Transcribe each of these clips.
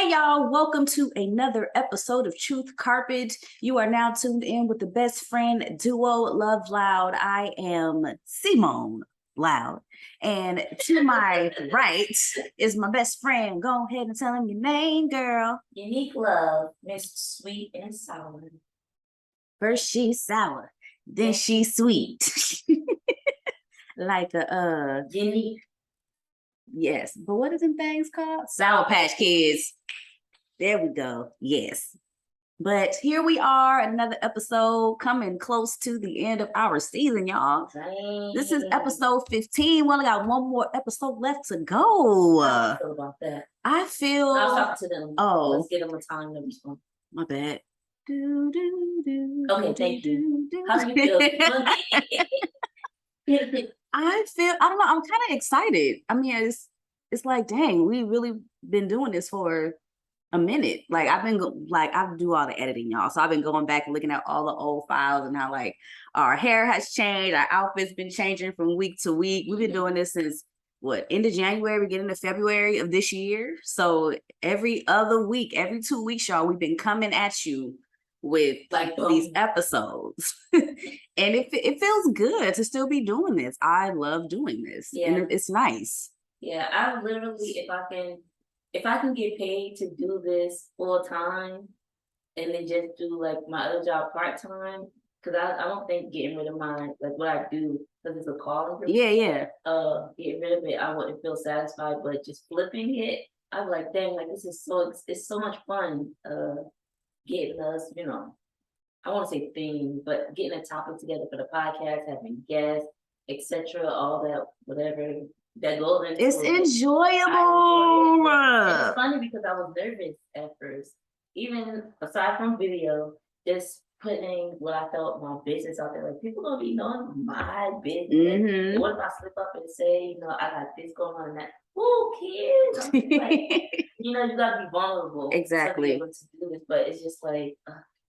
Hey y'all, welcome to another episode of Truth Carpet. You are now tuned in with the best friend duo, LoveLoudd. I am Simone Loud. And to my right is my best friend. Go ahead and tell him your name, girl. Unique Love, Miss Sweet and Sour. First she's sour, then she's sweet. Like a Unique. Yes, but what are them things called? Sour Patch Kids. There we go. Yes. But here we are, another episode coming close to the end of our season, y'all. Dang. This is episode 15. We only got one more episode left to go. How do you feel about that? I feel... I'll talk to them. Oh. Let's get them a time to respond. My bad. Okay, thank you. How do you feel? I don't know, I'm kind of excited. I mean, it's like, dang, we really been doing this for a minute. Like I do all the editing, y'all. So I've been going back and looking at all the old files and how like our hair has changed, our outfits been changing from week to week. We've been doing this since end of January, we get into February of this year. So every other week, every 2 weeks, y'all, we've been coming at you with like these episodes. And it feels good to still be doing this. I love doing this. Yeah. And it's nice. Yeah, I literally, if I can get paid to do this full time and then just do like my other job part time, because I don't think getting rid of like what I do, because it's a calling. Yeah. Getting rid of it, I wouldn't feel satisfied, but just flipping it, I'm like, dang, like this is it's so much fun. Getting us, I want to say theme, but getting a topic together for the podcast, having guests, etc., all that, whatever that goes into it's enjoyable. It's funny because I was nervous at first, even aside from video, just putting what I felt my business out there. Like people don't be knowing my business. Mm-hmm. And what if I slip up and say, I got this going on and that? Who cares? Like, you gotta be vulnerable. Exactly. To be able to do this, but it's just like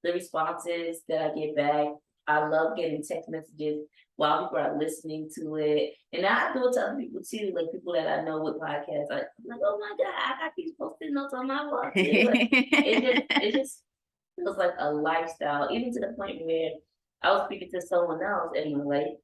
the responses that I get back. I love getting text messages while people are listening to it. And I do it to other people too, like people that I know with podcasts. I'm like, oh my God, I got these posted notes on my wall too. Like, it just feels like a lifestyle, even to the point where I was speaking to someone else in my life,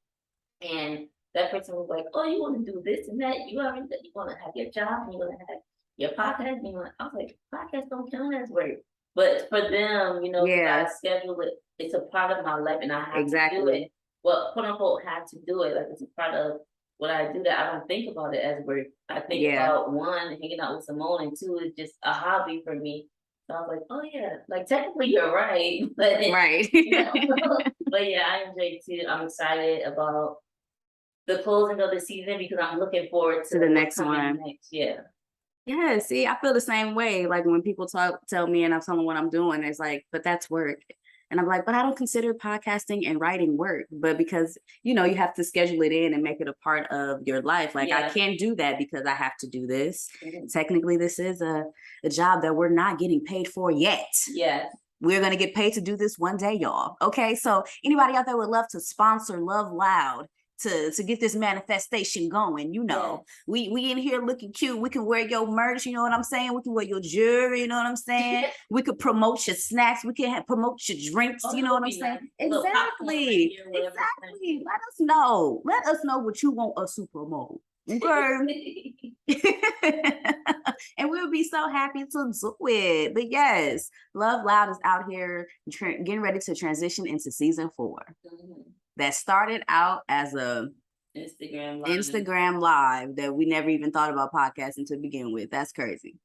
and that person was like, oh, you want to do this and that? You want to have your job, and you want to have your podcast? I was like, podcasts don't count as work. But for them, I schedule it. It's a part of my life, and I have to do it. Well, quote unquote, have to do it. Like it's a part of what I do. That I don't think about it as work. I think about one, hanging out with Simone, and two, it's just a hobby for me. So I was like, oh yeah, like technically you're right, but right. But yeah, I enjoy it too. I'm excited about the closing of the season because I'm looking forward to the next one. Yeah. Yeah, see, I feel the same way. Like when people tell me and I'm telling them what I'm doing, it's like, but that's work. And I'm like, but I don't consider podcasting and writing work. But because, you have to schedule it in and make it a part of your life. Like I can't do that because I have to do this. Mm-hmm. Technically, this is a job that we're not getting paid for yet. Yes. We're going to get paid to do this one day, y'all. Okay, so anybody out there would love to sponsor LoveLoudd to get this manifestation going, we in here looking cute. We can wear your merch, you know what I'm saying? We can wear your jewelry, you know what I'm saying? We could promote your snacks. We can promote your drinks, you know what I'm saying? Exactly. Exactly. Let us know. Let us know what you want us to promote. Okay. And we would be so happy to do it. But yes, LoveLoudd is out here getting ready to transition into season 4. Mm-hmm. That started out as a Instagram live that we never even thought about podcasting to begin with. That's crazy.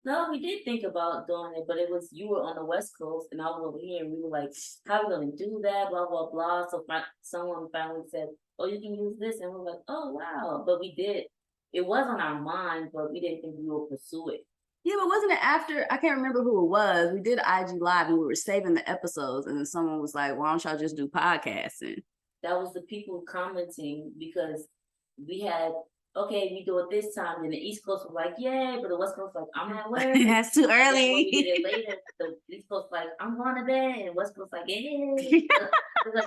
No, we did think about doing it, but it was you were on the West Coast and I was over here, and we were like, how are we going to do that? Blah, blah, blah. So someone finally said, oh, you can use this. And we were like, oh, wow. But we did. It was on our mind, but we didn't think we would pursue it. Yeah, but wasn't it after, I can't remember who it was. We did IG Live and we were saving the episodes. And then someone was like, why don't y'all just do podcasting? That was the people commenting because we had, okay, we do it this time. And the East Coast was like, yay. But the West Coast was like, I'm at work. That's too early. We did it later. The East Coast was like, I'm going to bed. And West Coast was like, yay. It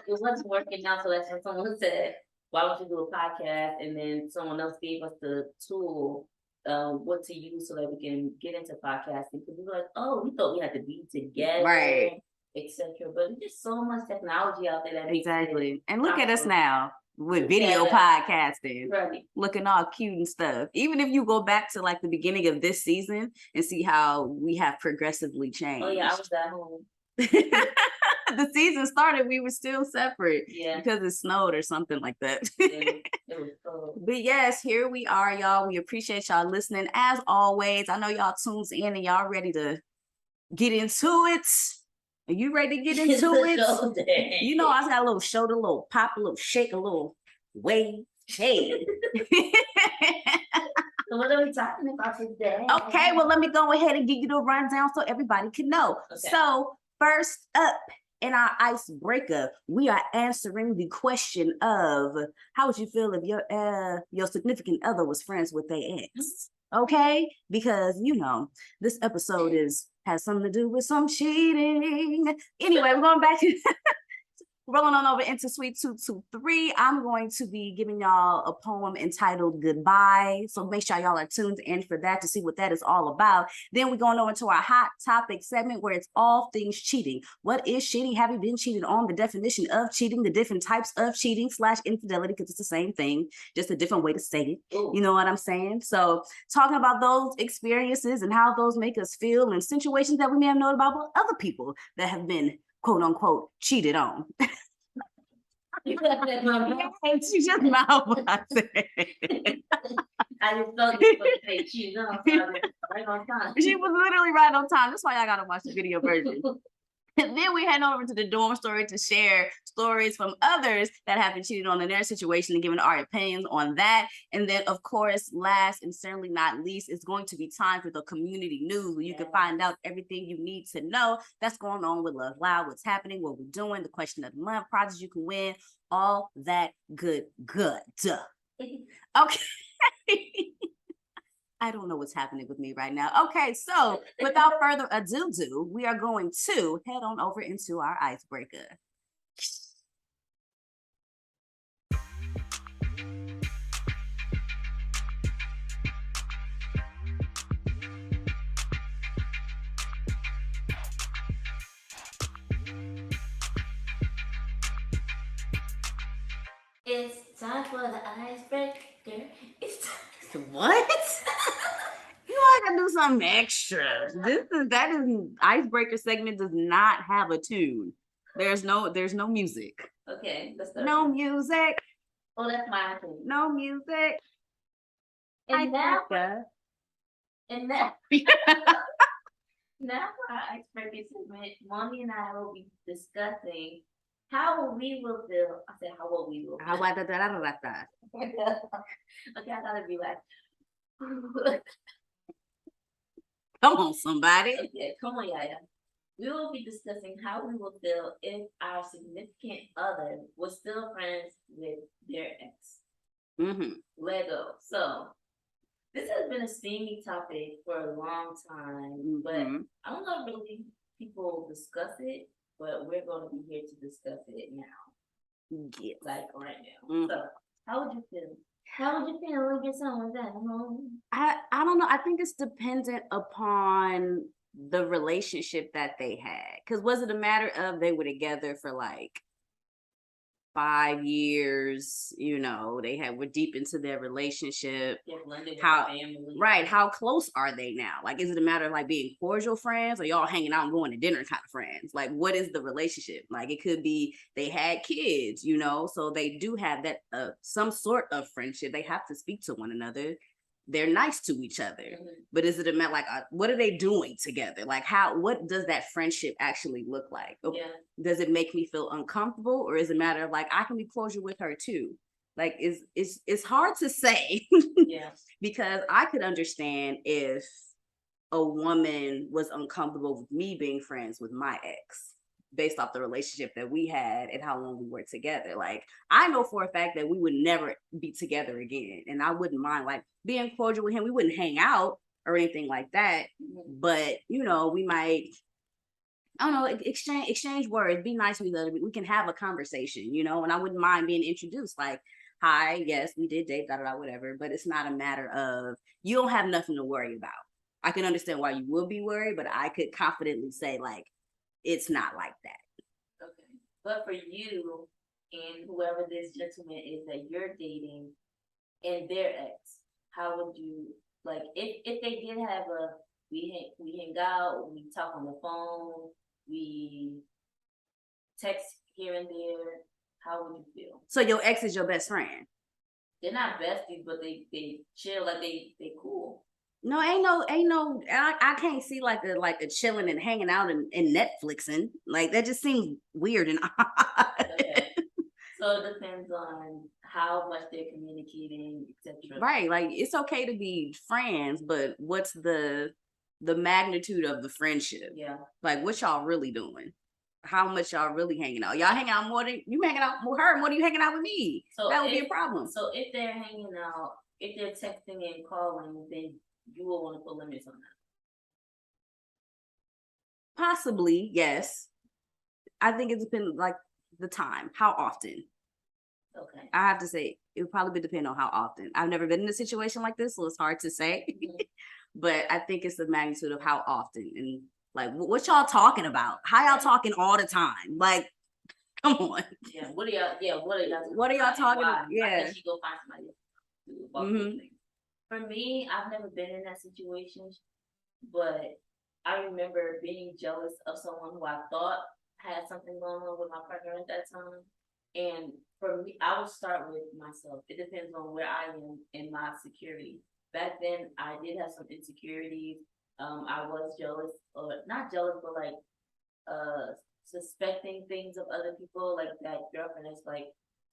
wasn't working out. So that's when someone said, why don't you do a podcast? And then someone else gave us the tool what to use so that we can get into podcasting. Because we were like, oh, we thought we had to be together, right, etc. But there's just so much technology out there that makes exactly. it And look at us now with video together. podcasting, Right. looking all cute and stuff. Even if you go back to like the beginning of this season and see how we have progressively changed. Oh yeah, I was at home. The season started, we were still separate Yeah. because it snowed or something like that. Yeah, it was cold. But yes, here we are, y'all. We appreciate y'all listening as always. I know y'all tunes in and y'all ready to get into it. Are you ready to get into it? You know, I got a little shoulder, a little pop, a little shake, a little wave. Hey. So what are we talking about today? Okay, well, let me go ahead and give you the rundown so everybody can know. Okay. So first up in our icebreaker, we are answering the question of how would you feel if your significant other was friends with their ex? Okay, because you know this episode has something to do with some cheating. Anyway, we're going back to rolling on over into Suite 223. I'm going to be giving y'all a poem entitled Goodbye. So make sure y'all are tuned in for that to see what that is all about. Then we're going over to our hot topic segment where it's all things cheating. What is cheating? Have you been cheated on? The definition of cheating, the different types of cheating / infidelity, because it's the same thing, just a different way to say it. Ooh. You know what I'm saying? So talking about those experiences and how those make us feel and situations that we may have known about with other people that have been quote unquote cheated on. You got that, mama. She just mouth what I said. I just thought you were going to say cheated on, so I was right on time. She was literally right on time. That's why I gotta watch the video version. And then we head over to the dorm story to share stories from others that have been cheated on in their situation and giving our opinions on that. And then, of course, last and certainly not least, it's going to be time for the community news where you can find out everything you need to know that's going on with LoveLoudd, what's happening, what we're doing, the question of the month, prizes you can win, all that good. Okay. I don't know what's happening with me right now. Okay, so without further ado, we are going to head on over into our icebreaker. It's time for the icebreaker. It's time. What? You know, I gotta do something extra. That is icebreaker segment does not have a tune. There's no music. Okay, let's start. No music. Oh, that's my tune. No music. And now for our icebreaker segment, Monie and I will be discussing how we will feel. I said how will we will feel. Okay, I gotta be like come on, somebody. Okay, come on, Yaya. We will be discussing how we will feel if our significant other was still friends with their ex. Mm-hmm. Lego. So this has been a steamy topic for a long time, but I don't know if really people discuss it, but we're going to be here to discuss it now. Yeah. Like right now. So how would you feel? How would you feel if your son was at home? I don't know. I think it's dependent upon the relationship that they had. Because was it a matter of they were together for like 5 years, you know, were deep into their relationship. How close are they now? Like, is it a matter of like being cordial friends, or y'all hanging out and going to dinner kind of friends? Like, what is the relationship? Like, it could be they had kids, you know, so they do have that some sort of friendship. They have to speak to one another. They're nice to each other, but is it a matter like what are they doing together? Like what does that friendship actually look like? Yeah. Does it make me feel uncomfortable, or is it a matter of like I can be cordial with her too? Like it's hard to say. Yeah. Because I could understand if a woman was uncomfortable with me being friends with my ex based off the relationship that we had and how long we were together. Like, I know for a fact that we would never be together again. And I wouldn't mind like being cordial with him. We wouldn't hang out or anything like that. But, you know, we might, I don't know, exchange words, be nice with each other. We can have a conversation, you know, and I wouldn't mind being introduced. Like, hi, yes, we did date, da da da, whatever, but it's not a matter of you don't have nothing to worry about. I can understand why you would be worried, but I could confidently say like it's not like that. Okay. But for you and whoever this gentleman is that you're dating and their ex, how would you like if they did have a we hang out, we talk on the phone, we text here and there, how would you feel? So your ex is your best friend. They're not besties, but they chill like they cool. No, ain't no. I can't see like a chilling and hanging out and Netflixing. Like that just seems weird and odd. Okay. So it depends on how much they're communicating, etc. Right. Like it's okay to be friends, but what's the magnitude of the friendship? Yeah. Like what y'all really doing? How much y'all really hanging out? Y'all hang out more than you hanging out with her more than you hanging out with me. So that would be a problem. So if they're hanging out, if they're texting and calling, then you will want to put limits on that. Possibly, yes. I think it depends like the time, how often. Okay. I have to say it would probably depend on how often. I've never been in a situation like this, so it's hard to say. Mm-hmm. But I think it's the magnitude of how often and like what y'all talking about? How y'all talking all the time? Like, come on. Yeah. What are y'all? Yeah. What are y'all talking about? Yeah. She go find somebody to do about those Mm-hmm. things. For me, I've never been in that situation, but I remember being jealous of someone who I thought had something going on with my partner at that time. And for me, I would start with myself. It depends on where I am in my security. Back then, I did have some insecurities. I was jealous, or not jealous, but like suspecting things of other people. Like that girlfriend is like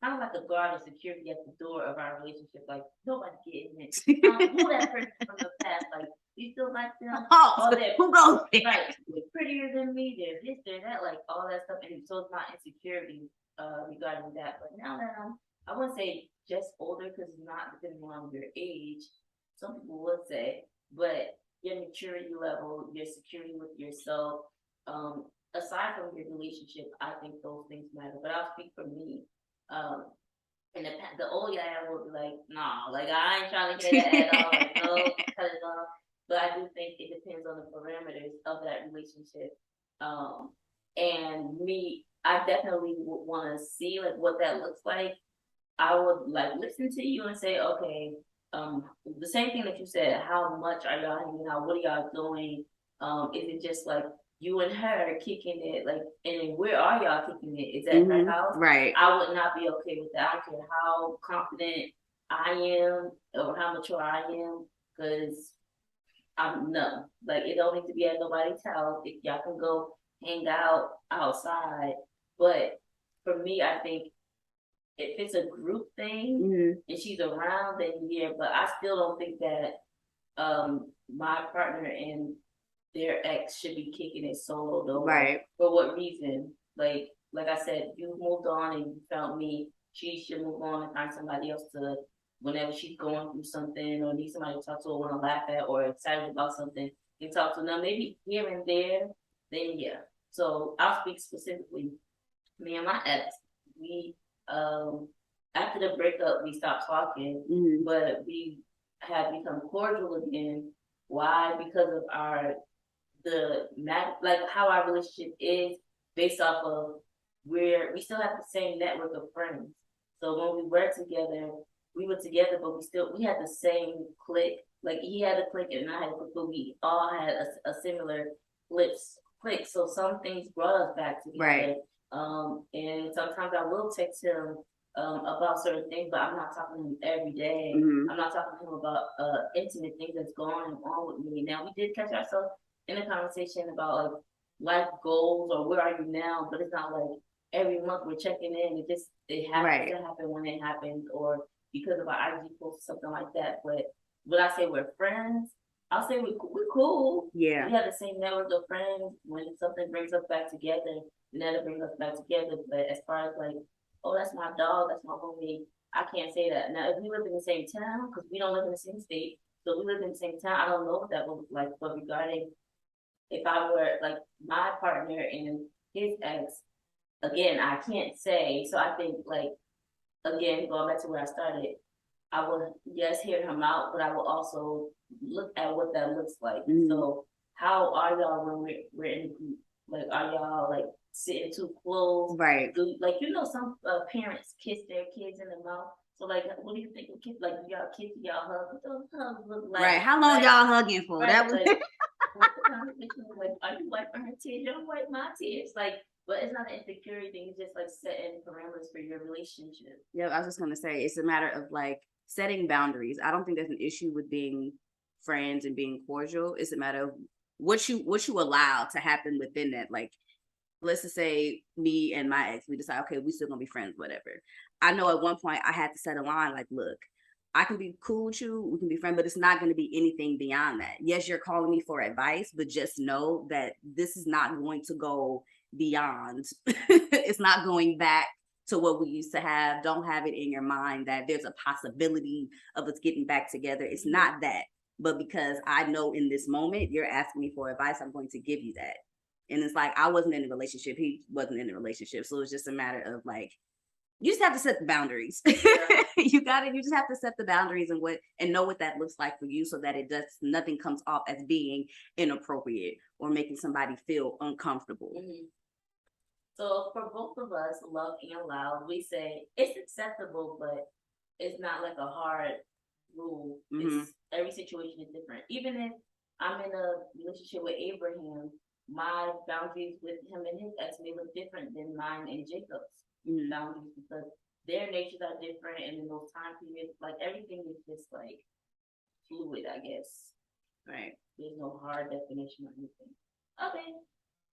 kind of like a guard of security at the door of our relationship. Like nobody getting it. Who that person from the past? Like you still like them? Oh, who goes there? Right, they're prettier than me. They're this, they're that. Like all that stuff. And so it's my insecurity regarding that. But now that I wouldn't say just older because it's not depending on your age. Some people would say, but your maturity level, your security with yourself, aside from your relationship, I think those things matter. But I'll speak for me. Um, and the old Yaya will be like, nah, like I ain't trying to hear that at all. Like, no, cut it off. But I do think it depends on the parameters of that relationship. And me, I definitely would want to see like what that looks like. I would like listen to you and say, okay, the same thing that you said. How much are y'all hanging out? What are y'all doing? Is it just like you and her kicking it? Like, and then where are y'all kicking it? Is that her house? Right. I would not be okay with that. I don't care how confident I am or how mature I am, because I'm no. Like, it don't need to be at nobody's house. If y'all can go hang out outside, but for me, I think if it's a group thing and she's around, then yeah. But I still don't think that my partner and their ex should be kicking it solo though. Right. For what reason? Like I said, you moved on and you found me. She should move on and find somebody else to whenever she's going through something or needs somebody to talk to or want to laugh at or excited about something, you talk to them. Maybe here and there, then yeah. So I'll speak specifically. Me and my ex, we after the breakup we stopped talking, but we have become cordial again. Why? Because of like how our relationship is based off of where we still have the same network of friends. So when we were together, but we had the same clique. Like he had a clique and I had a clique, but we all had a similar clique. So some things brought us back together. Right. And sometimes I will text him about certain things, but I'm not talking to him every day. I'm not talking to him about intimate things that's going on with me. Now we did catch ourselves in a conversation about like life goals or where are you now, but it's not like every month we're checking in. It happens to happen when it happens, or because of our IG post, something like that. But would I say we're friends? I'll say we're cool. Yeah. We have the same network of friends. When something brings us back together, that'll bring us back together. But as far as like, oh, that's my dog, that's my homie, I can't say that. Now, if we live in the same town, because we don't live in the same state, so we live in the same town, I don't know what that would look like. But regarding if I were like my partner and his ex, again, I can't say. So I think like again, going back to where I started, I will, yes, hear him out, but I will also look at what that looks like. So how are y'all when we're in the group? Like, are y'all like sitting too close? Right. Like, some parents kiss their kids in the mouth. So like, what do you think of kids? Like, y'all kiss, y'all hug? What those hugs look like? Right. How long y'all hugging for? Right, That was like, what's the conversation like? Are you wiping her tears? You don't wipe my tears. Like, but it's not an insecurity thing. It's just like setting parameters for your relationship. Yeah, I was just gonna say it's a matter of like setting boundaries. I don't think there's an issue with being friends and being cordial. It's a matter of what you allow to happen within that. Like, let's just say me and my ex, we decide, okay, we still gonna be friends, whatever. I know at one point I had to set a line, like, look, I can be cool with you, we can be friends, but it's not gonna be anything beyond that. Yes, you're calling me for advice, but just know that this is not going to go beyond. It's not going back to what we used to have. Don't have it in your mind that there's a possibility of us getting back together. It's not that. But because I know in this moment you're asking me for advice, I'm going to give you that. And it's like I wasn't in a relationship, he wasn't in a relationship. So it's just a matter of like you just have to set the boundaries. You just have to set the boundaries and know what that looks like for you so that it does nothing comes off as being inappropriate or making somebody feel uncomfortable. So for both of us, love and loud, we say it's acceptable, but it's not like a hard rule. It's, every situation is different. Even if I'm in a relationship with Abraham, my boundaries with him and his ex may look different than mine and Jacob's boundaries because their natures are different and in those time periods, like everything is just like fluid, I guess. Right. There's no hard definition or anything. Okay.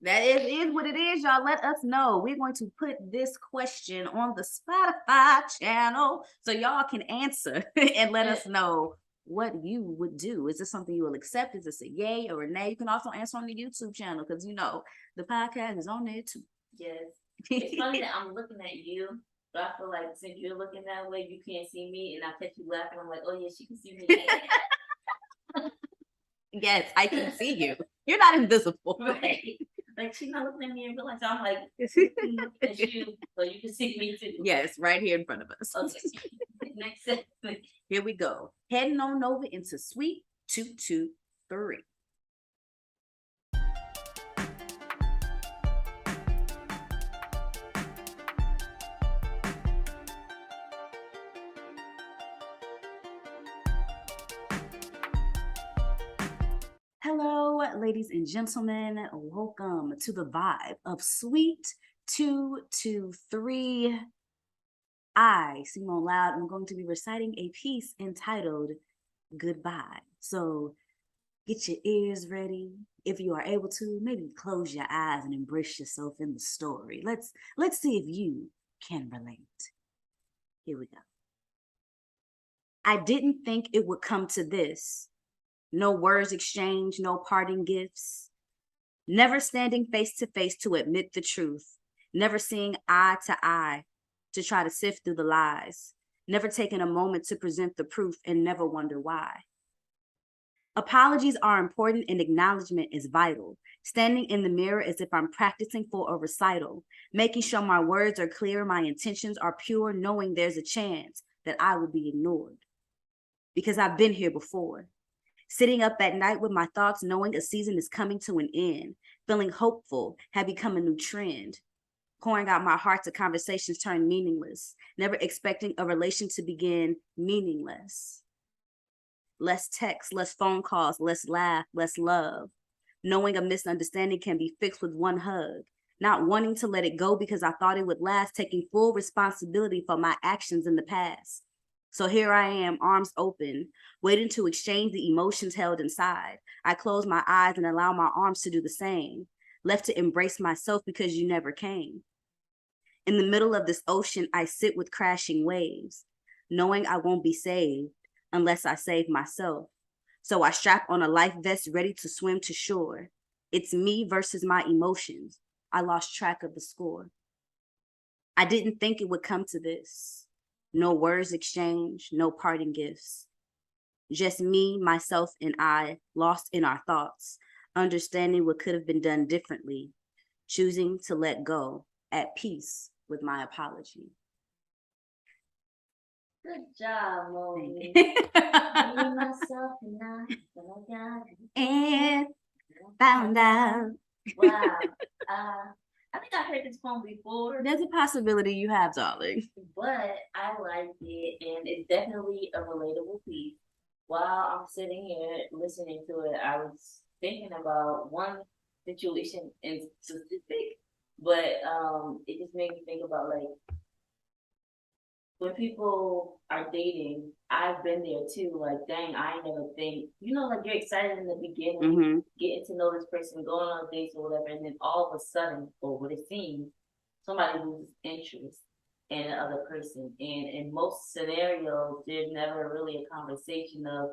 That is what it is, y'all. Let us know. We're going to put this question on the Spotify channel so y'all can answer and let us know what you would do. Is this something you will accept? Is this a yay or a nay? You can also answer on the YouTube channel because you know the podcast is on there too. Yes. It's funny that I'm looking at you, but I feel like since you're looking that way, you can't see me, and I catch you laughing. I'm like, oh yeah, she can see me. Yes, I can see you. You're not invisible. Right. Like she's not looking at me in real life. So I'm like looking at you, so you can see me too. Yes, right here in front of us. Okay. Next segment. Here we go. Heading on over into Suite 223. Hello, ladies and gentlemen. Welcome to the vibe of Suite 223. I, Simone Loud, am going to be reciting a piece entitled Goodbye. So get your ears ready. If you are able to, maybe close your eyes and embrace yourself in the story. Let's see if you can relate. Here we go. I didn't think it would come to this. No words exchanged, no parting gifts. Never standing face to face to admit the truth. Never seeing eye to eye to try to sift through the lies. Never taking a moment to present the proof and never wonder why. Apologies are important and acknowledgement is vital. Standing in the mirror as if I'm practicing for a recital. Making sure my words are clear, my intentions are pure, knowing there's a chance that I will be ignored. Because I've been here before. Sitting up at night with my thoughts, knowing a season is coming to an end, feeling hopeful had become a new trend. Pouring out my heart to conversations turned meaningless, never expecting a relation to begin meaningless. Less text, less phone calls, less laugh, less love. Knowing a misunderstanding can be fixed with one hug. Not wanting to let it go because I thought it would last, taking full responsibility for my actions in the past. So here I am, arms open, waiting to exchange the emotions held inside. I close my eyes and allow my arms to do the same, left to embrace myself because you never came. In the middle of this ocean, I sit with crashing waves, knowing I won't be saved unless I save myself. So I strap on a life vest ready to swim to shore. It's me versus my emotions. I lost track of the score. I didn't think it would come to this. No words exchanged, no parting gifts. Just me, myself, and I, lost in our thoughts, understanding what could have been done differently, choosing to let go, at peace with my apology. Good job, Monie. Me, myself, and I and found out. Wow. I think I heard this poem before, There's a possibility you have, darling. but I liked it, and it's definitely a relatable piece. While I'm sitting here listening to it, I was thinking about one situation in specific, but it just made me think about like when people are dating, I've been there too. Like, dang, I ain't never think, like you're excited in the beginning, getting to know this person, going on dates or whatever, and then all of a sudden, or what it seems, somebody loses interest in the other person. And in most scenarios, there's never really a conversation of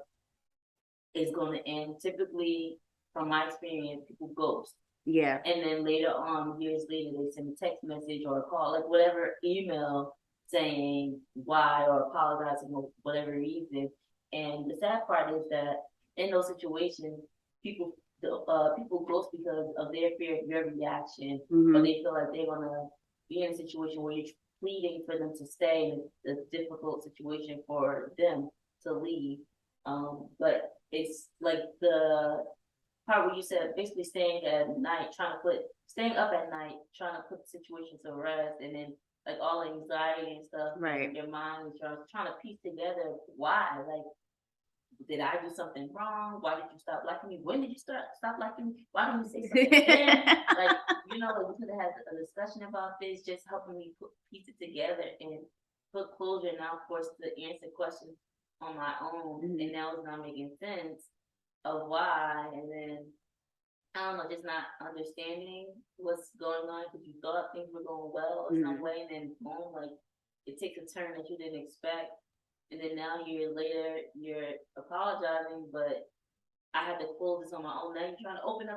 it's going to end. Typically, from my experience, people ghost. Yeah. And then later on, years later, they send a text message or a call, like whatever email saying why or apologizing for whatever reason. And the sad part is that in those situations, people ghost because of their fear of your reaction, or they feel like they're gonna be in a situation where you're pleading for them to stay in a difficult situation for them to leave. But it's like the part where you said basically staying up at night, trying to put the situation to rest, and then like all the anxiety and stuff, right? Your mind is trying to piece together why, like, did I do something wrong? Why did you stop liking me? When did you stop liking me? Why didn't you say something then? Like, like we could have had a discussion about this, just helping me piece it together and put closure. Now, of course, to answer questions on my own, and now it's not making sense of why, and then I don't know, just not understanding what's going on because you thought things were going well or some way, and then boom, like it takes a turn that you didn't expect, and then now years later you're apologizing, but I had to close this on my own. Now you're trying to open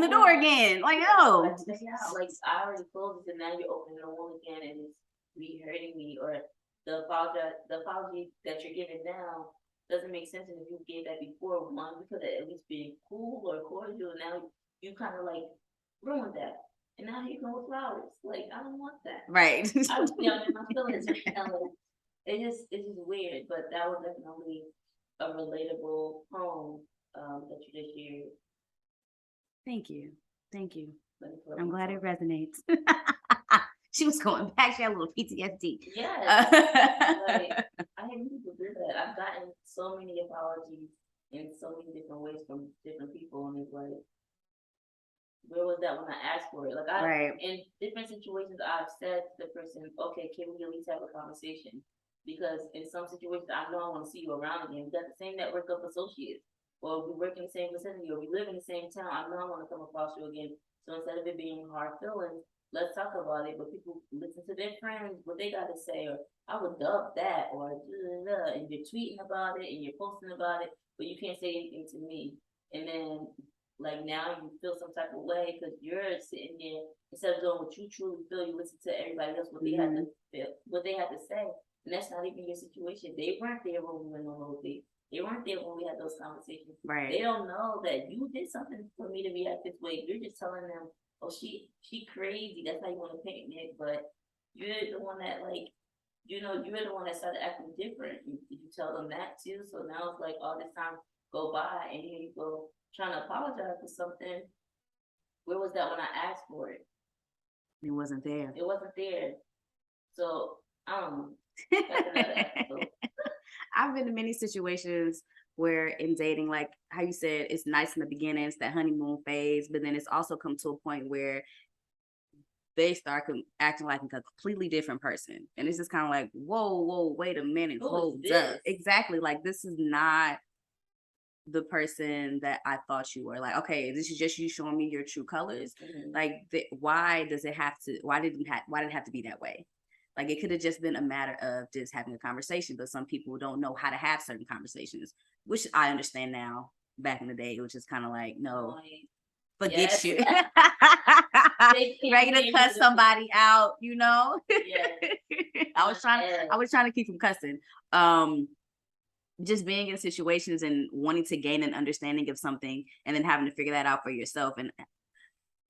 the door again, like oh, like I already closed this, and now you're opening the one again, and it's re-hurting me, or the apology that you're giving now doesn't make sense. And if you gave that before, one, we could have at least been cool or cordial. And now you kind of like ruined that. And now you go with flowers. Like, I don't want that. Right. My feelings are kind of, it's just weird. But that was definitely a relatable poem that you just shared. Thank you. Thank you. I'm glad it resonates. She was going back. She had a little PTSD. Yeah. Like, I hate people do that. I've gotten so many apologies in so many different ways from different people, and it's like, where was that when I asked for it? Like, in different situations, I've said to the person, okay, can we at least have a conversation? Because in some situations, I know I want to see you around again. We got the same network of associates, or we work in the same vicinity, or we live in the same town. I know I want to come across you again. So instead of it being hard feelings, let's talk about it. But people listen to their friends, what they got to say, or I would dub that, or and you're tweeting about it and you're posting about it, but you can't say anything to me. And then, like, now you feel some type of way because you're sitting there instead of doing what you truly feel. You listen to everybody else what they had to feel, what they had to say, and that's not even your situation. They weren't there when we went on those dates. They weren't there when we had those conversations. Right. They don't know that you did something for me to react this way. You're just telling them, oh, she crazy. That's how you want to paint me. But you're the one that, like, you're the one that started acting different. You tell them that too. So now it's like all this time go by, and here you go trying to apologize for something. Where was that when I asked for it? It wasn't there. It wasn't there. So I don't know. That's another episode. I've been in many situations where in dating, like how you said, it's nice in the beginning, it's that honeymoon phase, but then it's also come to a point where they start acting like a completely different person. And it's just kind of like, whoa, wait a minute, hold up. Exactly. Like, this is not the person that I thought you were. Like, okay, this is just you showing me your true colors. Like, why did it have to be that way? Like, it could have just been a matter of just having a conversation, but some people don't know how to have certain conversations, which I understand now. Back in the day, it was just kind of like, no, forget you. Ready to cuss somebody out, I was trying to keep from cussing. Just being in situations and wanting to gain an understanding of something and then having to figure that out for yourself. And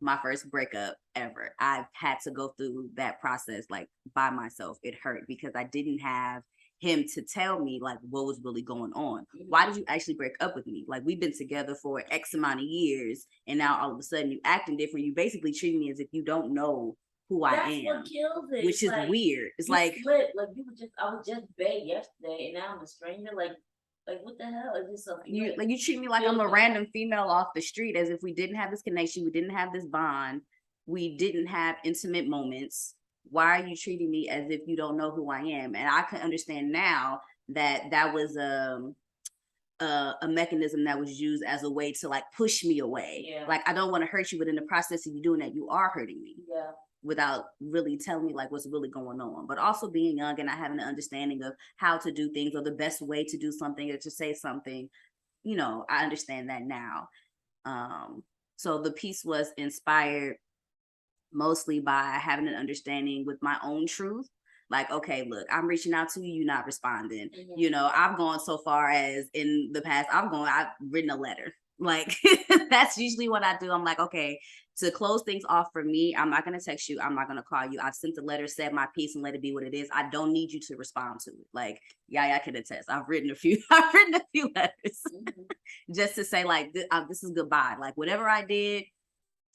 my first breakup ever, I've had to go through that process like by myself. It hurt because I didn't have him to tell me like what was really going on. Why did you actually break up with me? Like, we've been together for X amount of years, and now all of a sudden you acting different. You basically treat me as if you don't know who I am. That's what kills it. Which is like, weird. It's you like split. Like I was just bae yesterday, and now I'm a stranger. Like what the hell is this? Something you treat me like I'm a random female off the street, as if we didn't have this connection, we didn't have this bond, we didn't have intimate moments. Why are you treating me as if you don't know who I am? And I can understand now that that was a mechanism that was used as a way to like push me away. Yeah. Like, I don't want to hurt you, but in the process of you doing that, you are hurting me. Yeah. Without really telling me like what's really going on. But also being young and not having an understanding of how to do things, or the best way to do something, or to say something. You know, I understand that now. So the piece was inspired mostly by having an understanding with my own truth. Like, okay, look, I'm reaching out to you, you're not responding. You know, I've gone so far as in the past, I've written a letter. Like, that's usually what I do. I'm like, okay, to close things off for me, I'm not going to text you. I'm not going to call you. I've sent the letter, said my piece, and let it be what it is. I don't need you to respond to it. Like, yeah, I can attest. I've written a few letters just to say like, this is goodbye. Like, whatever I did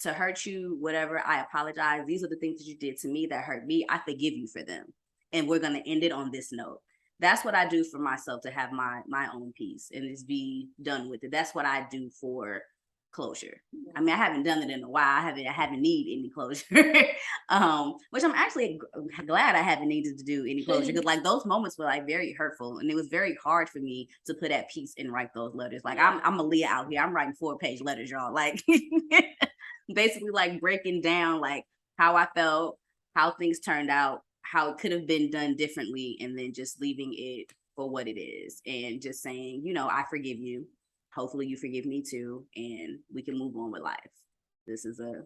to hurt you, whatever, I apologize. These are the things that you did to me that hurt me. I forgive you for them. And we're going to end it on this note. That's what I do for myself, to have my own peace and just be done with it. That's what I do for closure. I mean, I haven't done it in a while. I haven't need any closure. Which I'm actually glad I haven't needed to do any closure, because like those moments were like very hurtful, and it was very hard for me to put at peace and write those letters. Like, I'm a Leah out here. I'm writing 4-page letters, y'all. Like basically like breaking down like how I felt, how things turned out, how it could have been done differently, and then just leaving it for what it is, and just saying, you know, I forgive you. Hopefully you forgive me too, and we can move on with life. This is a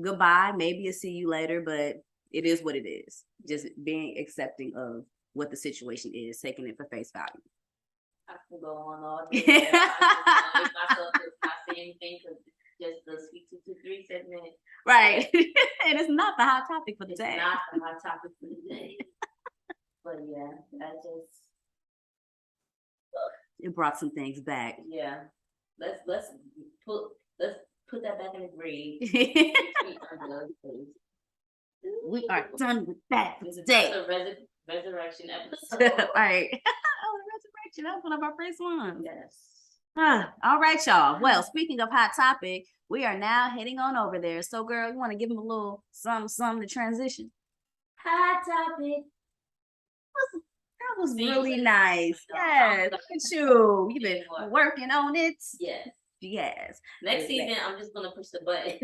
goodbye, maybe a see you later, but it is what it is. Just being accepting of what the situation is, taking it for face value. I can go on all day. I just make myself just not say anything, because just the Sweet 223 segment. Right. And it's not the hot topic for the day. It's not the hot topic for the day. But yeah, that just it brought some things back. Yeah. Let's put that back in the grave. We are done with that for today. The resurrection episode. Right. Oh, the resurrection. That was one of our first ones. Yes. All right, y'all. Well, speaking of hot topic, we are now heading on over there. So, girl, you want to give them a little something to transition? Hot topic. That was really nice. Yes, look at you. You've been working on it. Yes. Yes. Next season, I'm just gonna push the button.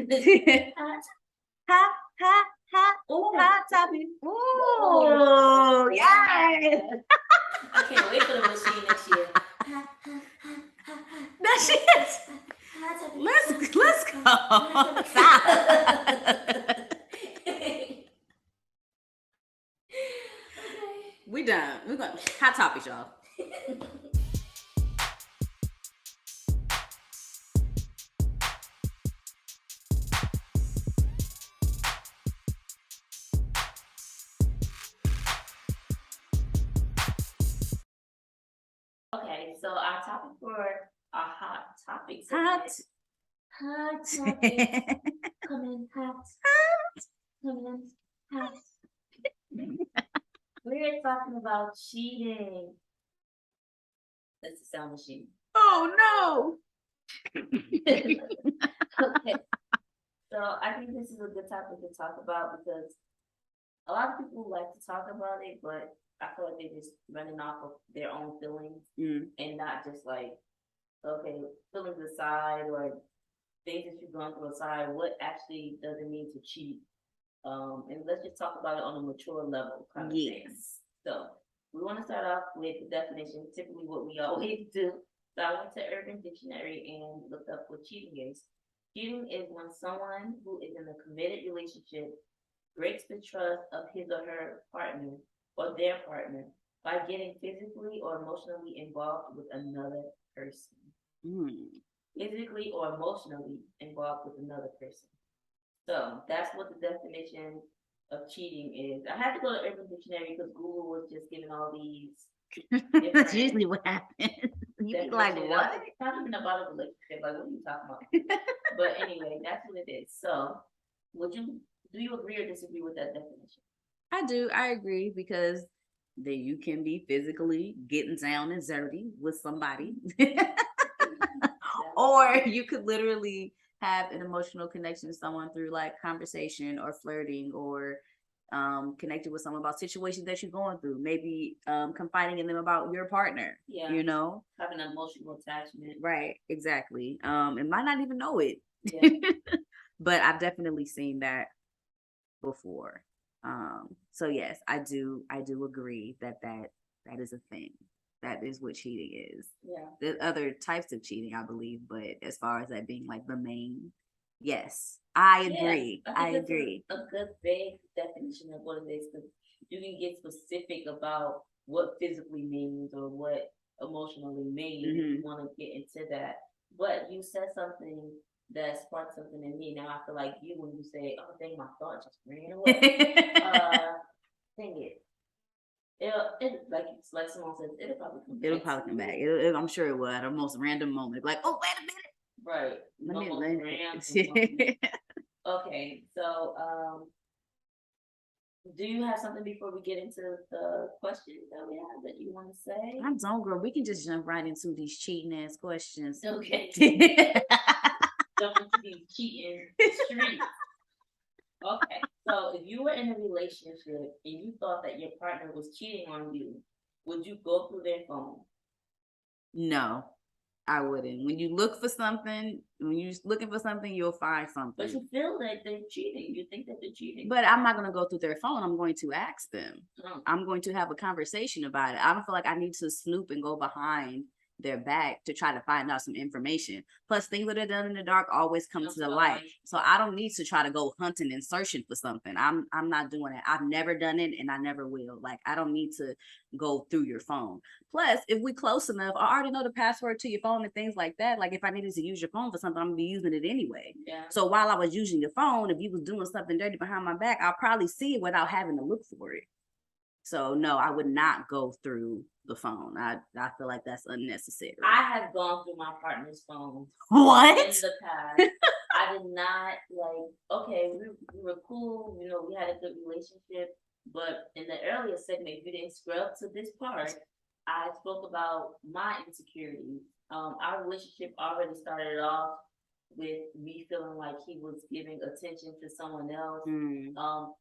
Hot topic. Ooh, yes. I can't wait for the machine next year. That's it. Let's go. Stop. We done. We're going hot topics, y'all. Okay, so our topic for our hot topics. Hot topic. Coming hot. Coming hot. We're talking about cheating. That's the sound machine. Oh no. Okay. So I think this is a good topic to talk about, because a lot of people like to talk about it, but I feel like they're just running off of their own feelings and not just like, okay, feelings aside or things that you've gone through aside, what actually does it mean to cheat? And let's just talk about it on a mature level kind of thing. So we want to start off with the definition, typically what we always do. So I went to Urban Dictionary and looked up what cheating is. Cheating is when someone who is in a committed relationship breaks the trust of his or her partner or their partner by getting physically or emotionally involved with another person. Physically or emotionally involved with another person. So that's what the definition of cheating is. I had to go to Urban Dictionary because Google was just giving all these That's usually what happens. You be like, what? Not even about a relationship. Like, what are you talking about? But anyway, that's what it is. So, do you agree or disagree with that definition? I do. I agree because then you can be physically getting down and dirty with somebody, or you could literally have an emotional connection to someone through like conversation or flirting or connected with someone about situations that you're going through, maybe confiding in them about your partner. Yeah, you know, having an emotional attachment. right? Exactly. And might not even know it. Yeah. But I've definitely seen that before. So yes, I do agree that that is a thing. That is what cheating is. Yeah. There's other types of cheating, I believe, but as far as that being like the main, yes, I agree. Yeah, I agree. A good vague definition of what it is, because you can get specific about what physically means or what emotionally means if you want to get into that. But you said something that sparked something in me. Now I feel like you when you say, "Oh, dang, my thought just ran away." Dang it. Like someone says, it'll probably come back. It'll probably come back. I'm sure it will at a most random moment. Like, oh, wait a minute. Right. Let me. Okay, so do you have something before we get into the questions that we have that you want to say? I don't, girl. We can just jump right into these cheating ass questions. Okay. Jump into these cheating streets. Okay, so if you were in a relationship and you thought that your partner was cheating on you, would you go through their phone? No, I wouldn't. When you look for something, when you're looking for something, you'll find something. But you feel like they're cheating. You think that they're cheating. But I'm not going to go through their phone. I'm going to ask them. I'm going to have a conversation about it. I don't feel like I need to snoop and go behind their back to try to find out some information. Plus, things that are done in the dark always come to the light. So I don't need to try to go hunting and searching for something. I'm not doing it. I've never done it and I never will. Like, I don't need to go through your phone. Plus, if we close enough, I already know the password to your phone and things like that. Like, if I needed to use your phone for something, I'm gonna be using it anyway. Yeah. So while I was using your phone, if you was doing something dirty behind my back, I'll probably see it without having to look for it. So no, I would not go through the phone. I feel like that's unnecessary. I have gone through my partner's phone. What? In the past. I did not okay, we were cool, you know, we had a good relationship, but in the earlier segment, if you didn't scrub to this part, I spoke about my insecurities. Our relationship already started off with me feeling like he was giving attention to someone else.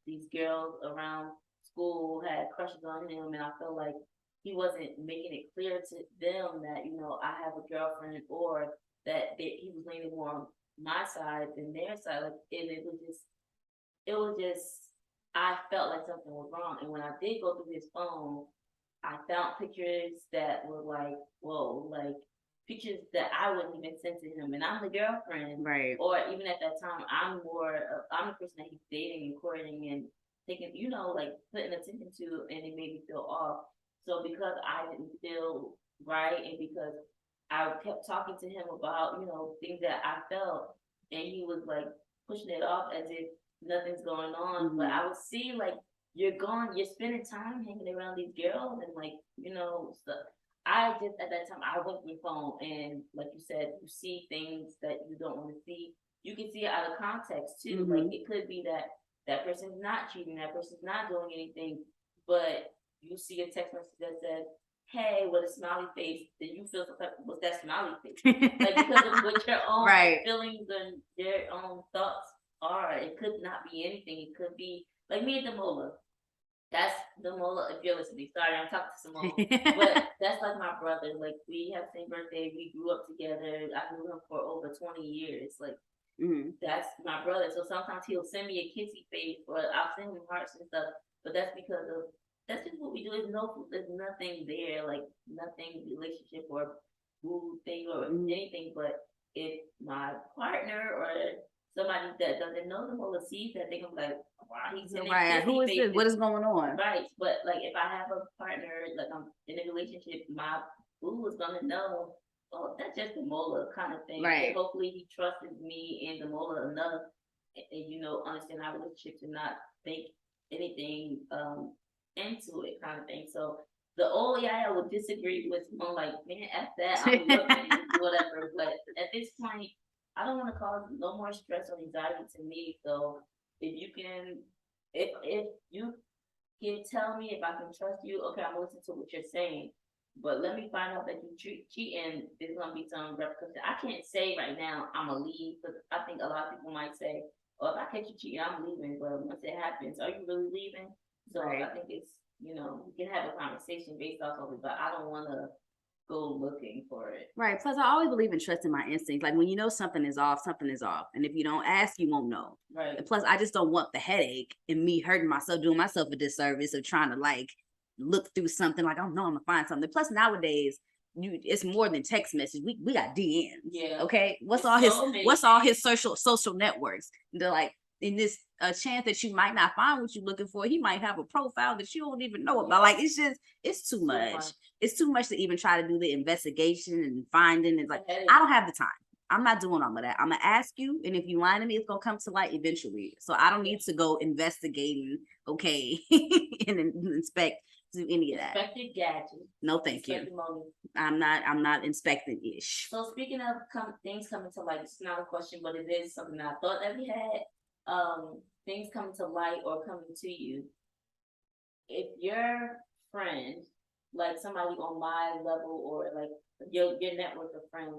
These girls around school had crushes on him, and I felt like he wasn't making it clear to them that, you know, I have a girlfriend, or that he was leaning more on my side than their side. Like, and it was just, I felt like something was wrong. And when I did go through his phone, I found pictures that were like, whoa, like pictures that I wouldn't even send to him. And I'm the girlfriend. Right. Or even at that time, I'm the person that he's dating and courting and taking, you know, like putting attention to, and it made me feel off. So because I didn't feel right, and because I kept talking to him about, you know, things that I felt, and he was like pushing it off as if nothing's going on. But I would see like, you're spending time hanging around these girls and like, you know, stuff. I just at that time I went through your phone, and like you said, you see things that you don't want to see. You can see it out of context too. Like, it could be that that person's not cheating, that person's not doing anything, but you see a text message that says, "Hey," with a smiley face, then you feel some type of, what's that smiley face? Like, because of what your own feelings and their own thoughts are. It could not be anything. It could be like me and Damola. That's Damola, if you're listening. Sorry, I'm talking to Simone. But that's like my brother. Like, we have the same birthday. We grew up together. I knew him for over 20 years. Like, that's my brother. So sometimes he'll send me a kissy face, or I'll send him hearts and stuff. But that's because of, that's just what we do. There's nothing there, like nothing relationship or boo thing or anything. But if my partner or somebody that doesn't know them will see that, they can be like, wow, he's in who is this? What is going on? Right. But like, if I have a partner, like I'm in a relationship, my boo is gonna know, oh, that's just the Mola kind of thing. Right. And hopefully he trusted me and the Mola enough, and you know, understand our relationship to not think anything into it, kind of thing. So the old Yaya would disagree with one like, man, F that, I'm looking, whatever. But at this point, I don't want to cause no more stress or anxiety to me. So if you can, if you can tell me if I can trust you, okay, I'm gonna listen to what you're saying. But let me find out that you cheating. There's gonna be some repercussions. I can't say right now I'm gonna leave because I think a lot of people might say, "Oh, if I catch you cheating, I'm leaving." But once it happens, are you really leaving? So Right. I think it's we can have a conversation based off of it, but I don't want to go looking for it. Right. Plus, I always believe in trusting my instincts. Like when you know something is off, something is off. And if you don't ask, you won't know. Right. And plus, I just don't want the headache and me hurting myself, doing myself a disservice of trying to like look through something like, oh no, I'm gonna find something. Plus, nowadays, it's more than text message. We got DMs. Yeah. Okay. What's It's all his social networks? They're like in this chance that you might not find what you're looking for, he might have a profile that you don't even know about. Like it's too much. It's too much to even try to do the investigation and finding. It's like I don't have the time. I'm not doing all of that. I'm gonna ask you, and if you lie to me, it's gonna come to light eventually. So I don't need to go investigating, okay, and inspect do any of that. Inspected gadgets. No, thank you. I'm not inspecting ish. So speaking of things coming to light, it's not a question, but it is something that I thought that we had. Things coming to light or coming to you. If your friend, like somebody on my level or like your network of friends,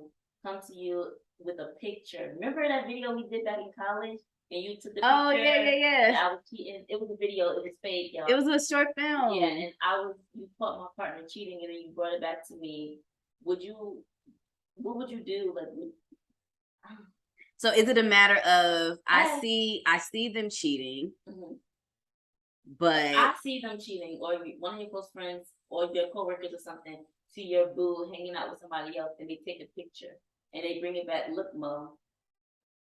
come to you with a picture. Remember that video we did back in college? And you took the picture. Oh yeah. I was cheating. It was a video. It was fake, y'all. It was a short film. Yeah, and you caught my partner cheating, and then you brought it back to me. What would you do? Like, so is it a matter of I see them cheating, but I see them cheating, or one of your close friends or your coworkers or something see your boo hanging out with somebody else, and they take a picture and they bring it back. Look, Mo,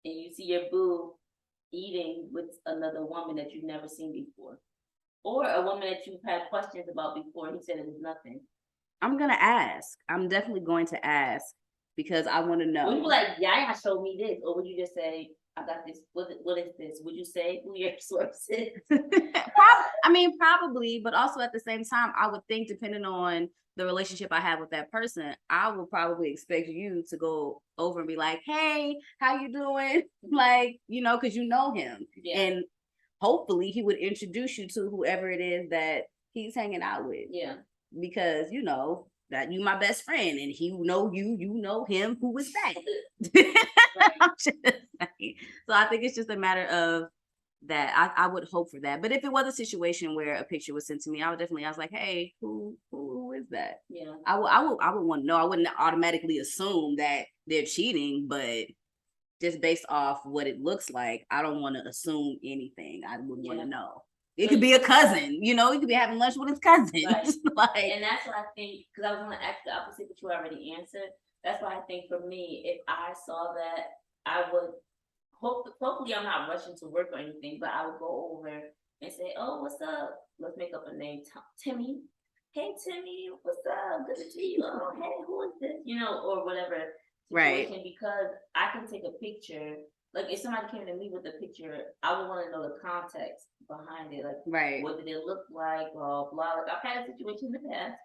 and you see your boo eating with another woman that you've never seen before, or a woman that you've had questions about before. He said it was nothing. I'm gonna ask. I'm definitely going to ask because I want to know. Would you be like, Yaya showed me this, or would you just say, I got this? What is this? Would you say who your source is? I mean, probably, but also at the same time, I would think depending on the relationship I have with that person, I would probably expect you to go over and be like, "Hey, how you doing?" Like, because you know him, and hopefully he would introduce you to whoever it is that he's hanging out with. Yeah, because that you my best friend, and he know you know him. Who was that? I'm just saying. So I think it's just a matter of that. I would hope for that. But if it was a situation where a picture was sent to me, I would definitely ask like, hey, who is that? Yeah. I would want to know. I wouldn't automatically assume that they're cheating, but just based off what it looks like, I don't want to assume anything. I would want to know. It could be a cousin, he could be having lunch with his cousin. Right. And that's what I think, because I was going to ask the opposite, but you already answered. That's why I think for me, if I saw that, I would hopefully I'm not rushing to work or anything, but I would go over and say, oh, what's up? Let's make up a name. Timmy. Hey, Timmy, what's up? Good to see you. Oh, hey, who is this? Or whatever situation. Right. Because I can take a picture. Like if somebody came to me with a picture, I would want to know the context behind it. Like, right. What did it look like? Blah, blah. Like I've had a situation in the past.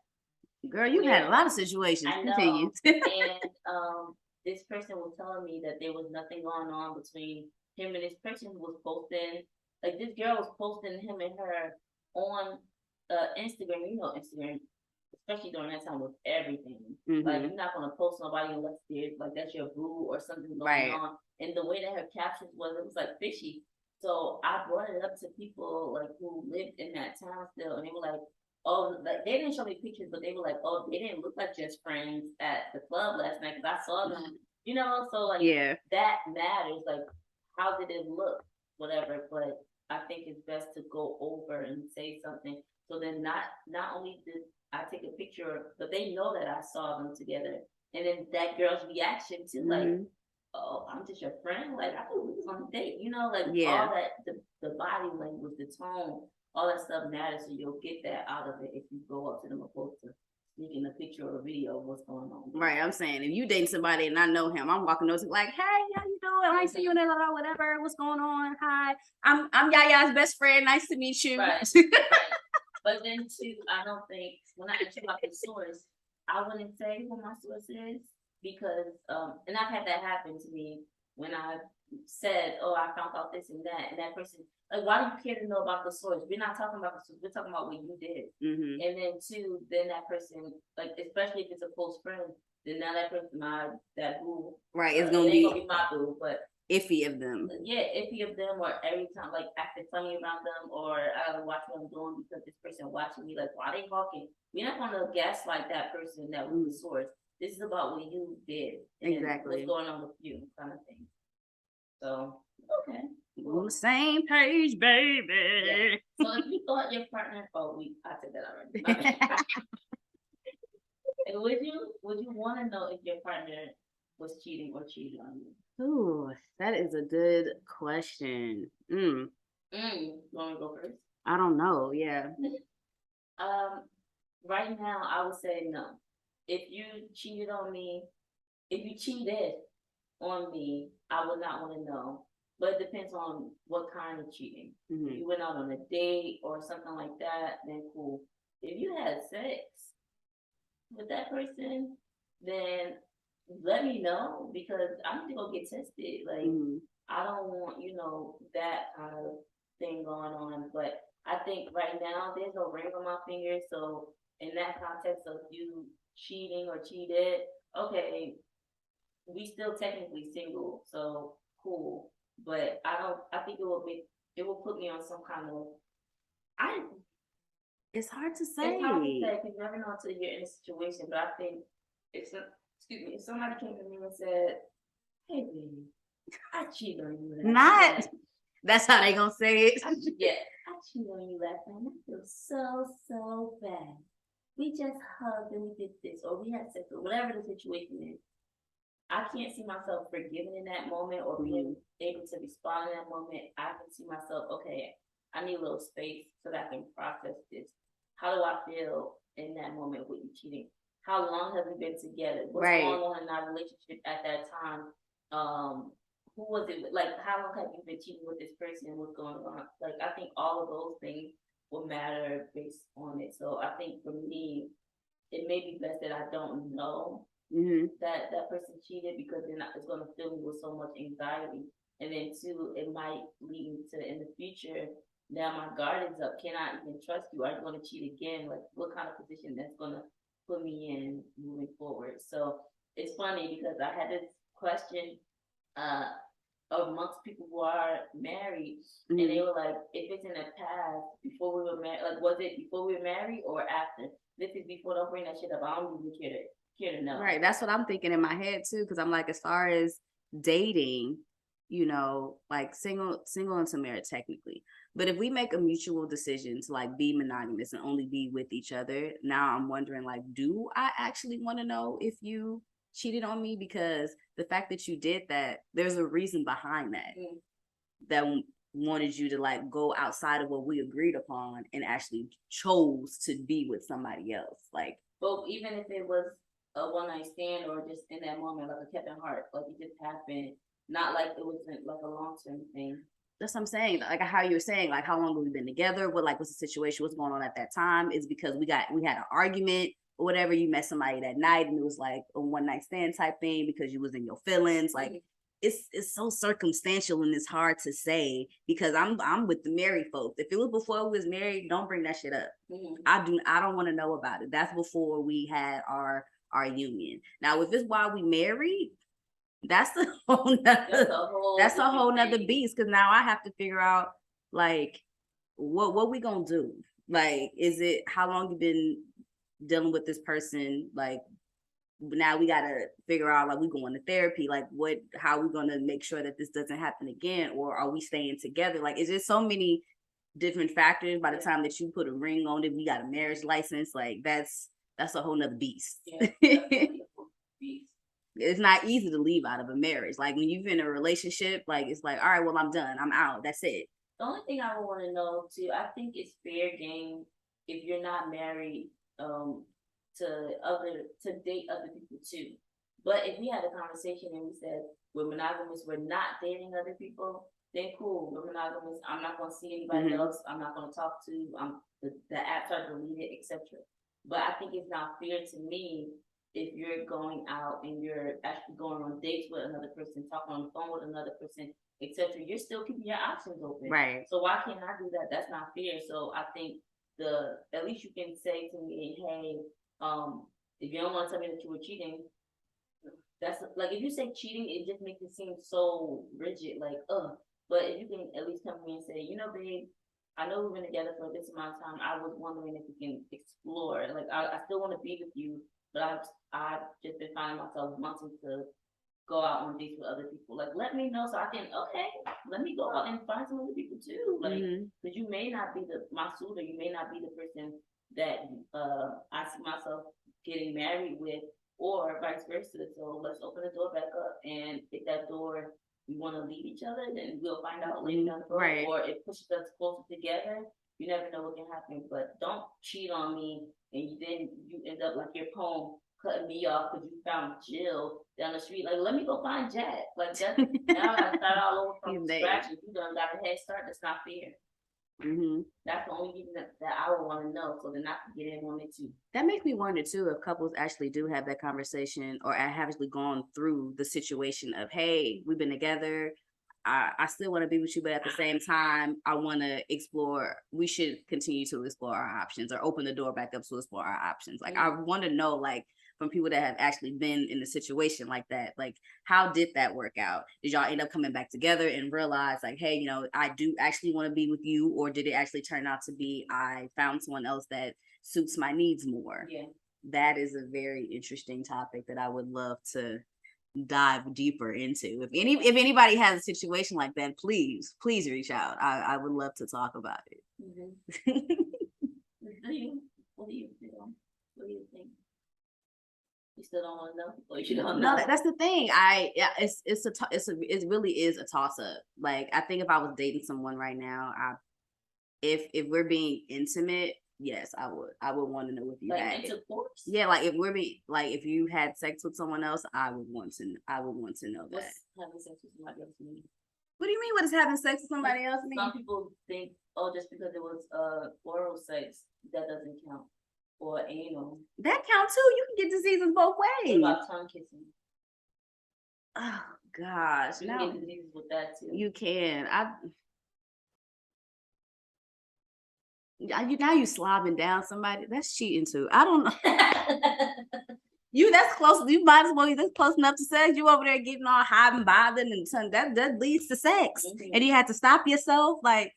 Girl, you've had a lot of situations. I know. Continue. And this person was telling me that there was nothing going on between him and this person who was posting. Like this girl was posting him and her on Instagram. Instagram, especially during that time, was everything. Mm-hmm. Like you're not gonna post nobody unless there's like that's your boo or something going on. And the way that her captions was, it was like fishy. So I brought it up to people like who lived in that town still, and they were like, "Oh, like they didn't show me pictures, but they were like, oh, they didn't look like just friends at the club last night because I saw them." So like that matters. Like, how did it look? Whatever. But I think it's best to go over and say something. So then not only did I take a picture, but they know that I saw them together, and then that girl's reaction too, like. Oh, I'm just your friend. Like I thought we was on a date, all that the body language, the tone, all that stuff matters. So you'll get that out of it if you go up to them opposed to sneaking a picture or a video of what's going on. Right. I'm saying if you dating somebody and I know him, I'm walking over like, hey, how you doing? I see you in there, whatever. What's going on? Hi, I'm Yaya's best friend. Nice to meet you. Right. But then too, I don't think when I ask you about the source, I wouldn't say who my source is because and I've had that happen to me when I said, "Oh, I found out this and that person like, why do you care to know about the source? We're not talking about the source. We're talking about what you did." And then two, then that person, like especially if it's a close friend, then now that person, that boo, right, it's it gonna ain't be gonna be my boo, but iffy of them. yeah, iffy of them, or every time like acting funny around them, or I gotta watch what I'm doing because this person watching me, like why they talking? We're not gonna gaslight that person that was the source. This is about what you did and Exactly. what's going on with you, kind of thing. So okay. Cool. On the same page, baby. Yeah. So if you thought your partner, I said that already. And would you want to know if your partner was cheating or cheated on you? Ooh, that is a good question. You want to go first? I don't know. Yeah. Right now, I would say no. If you cheated on me, if you cheated on me, I would not want to know. But it depends on what kind of cheating. If you went out on a date or something like that, then cool. If you had sex with that person, then let me know because I need to go get tested. Like I don't want, that kind of thing going on. But I think right now there's no ring on my finger. So in that context of you cheating or cheated, okay, we still technically single, so cool. But I think it will put me on some kind of I it's hard to say. It's hard to say because you never know until you're in a situation. But I think if somebody came to me and said, "Hey, baby, I cheated on you," not that's how they gonna say it. I cheated on you last time. I feel so bad. We just hugged and we did this, or we had sex, or whatever the situation is. I can't see myself forgiving in that moment or being able to respond in that moment. I can see myself, okay, I need a little space so that I can process this. How do I feel in that moment with you cheating? How long have we been together? What's going on in our relationship at that time? Who was it? Like, how long have you been cheating with this person? What's going on? Like, I think all of those things will matter based on it. So I think for me, it may be best that I don't know that person cheated because then it's going to fill me with so much anxiety. And then two, it might lead me to in the future. Now my guard is up. Can I even trust you? Are you going to cheat again? Like what kind of position that's going to put me in moving forward? So it's funny because I had this question amongst people who are married, and they were like, if it's in the past before we were married, like was it before we were married or after? This is before. Don't bring that shit up. I don't even care to know. Right. That's what I'm thinking in my head too, because I'm like, as far as dating, like single into marriage technically. But if we make a mutual decision to like be monogamous and only be with each other, now I'm wondering like, do I actually want to know if you cheated on me? Because the fact that you did that, there's a reason behind that that wanted you to like go outside of what we agreed upon and actually chose to be with somebody else. Like, but even if it was a one night stand or just in that moment, like a Kevin Hart, like it just happened, not like it wasn't like a long term thing. That's what I'm saying. Like how you were saying, like how long have we been together? What's the situation? What's going on at that time? Is because we had an argument or whatever. You met somebody that night and it was like a one night stand type thing because you was in your feelings. Like it's so circumstantial and it's hard to say because I'm with the married folks. If it was before we was married, don't bring that shit up. I don't want to know about it. That's before we had our union. Now if it's while we married, that's a whole nother beast because now I have to figure out like what we gonna do. Like, is it how long you been dealing with this person? Like now we gotta figure out like we going to therapy, like how we gonna make sure that this doesn't happen again, or are we staying together? Like, is there so many different factors by the time that you put a ring on it, we got a marriage license, like that's a whole nother beast. It's not easy to leave out of a marriage. Like when you've been in a relationship, like it's like, all right, well, I'm done. I'm out. That's it. The only thing I would want to know too, I think it's fair game if you're not married, to date other people too. But if we had a conversation and we said we're monogamous, we're not dating other people, then cool. We're monogamous. I'm not gonna see anybody else. I'm not gonna talk to. The apps are deleted, etc. But I think it's not fair to me if you're going out and you're actually going on dates with another person, talking on the phone with another person, etc. You're still keeping your options open. Right. So why can't I do that? That's not fair. So I think at least you can say to me, hey, if you don't want to tell me that you were cheating, that's like if you say cheating, it just makes it seem so rigid, like ugh. But if you can at least come to me and say, you know, babe, I know we've been together for this amount of time. I was wondering if we can explore. Like I still want to be with you, but I've just been finding myself wanting to go out on dates with other people. Like let me know so I can let me go out and find some other people too. Like because you may not be my suitor, you may not be the person that I see myself getting married with, or vice versa. So let's open the door back up, and if that door we want to leave each other, then we'll find out later down the road. Right. Or it pushes us closer together. You never know what can happen, but don't cheat on me, and then you end up like your poem cutting me off because you found Jill down the street. Like, let me go find Jack. Like that. Now I start all over from scratch. If you done got a head start, that's not fair. That's the only reason that I would want to know, so then I can get in on it too. That makes me wonder too if couples actually do have that conversation or have actually gone through the situation of, hey, we've been together. I still want to be with you, but at the same time, I want to explore. We should continue to explore our options or open the door back up to explore our options. Like I want to know, like from people that have actually been in a situation like that, like how did that work out? Did y'all end up coming back together and realize like, hey, you know, I do actually want to be with you, or did it actually turn out to be I found someone else that suits my needs more? Yeah, that is a very interesting topic that I would love to dive deeper into. If anybody has a situation like that, please reach out. I would love to talk about it. What do you feel? What do you think? You still don't want to know, or you don't know? No, that's the thing. It really is a toss up. Like I think if I was dating someone right now, if we're being intimate, yes, I would want to know if you had intercourse. Yeah, like if you had sex with someone else, I would want to know that. Having sex with somebody else mean? What do you mean? What does having sex with somebody else mean? Some people think, oh, just because it was oral sex, that doesn't count. Or anal. That counts too. You can get diseases both ways. What about tongue kissing? Oh gosh, you can get diseases with that too. You can. Now you slobbing down somebody. That's cheating too. I don't know. That's close. You might as well be that's close enough to sex. You over there getting all hot and bothered, and that leads to sex. And you have to stop yourself. Like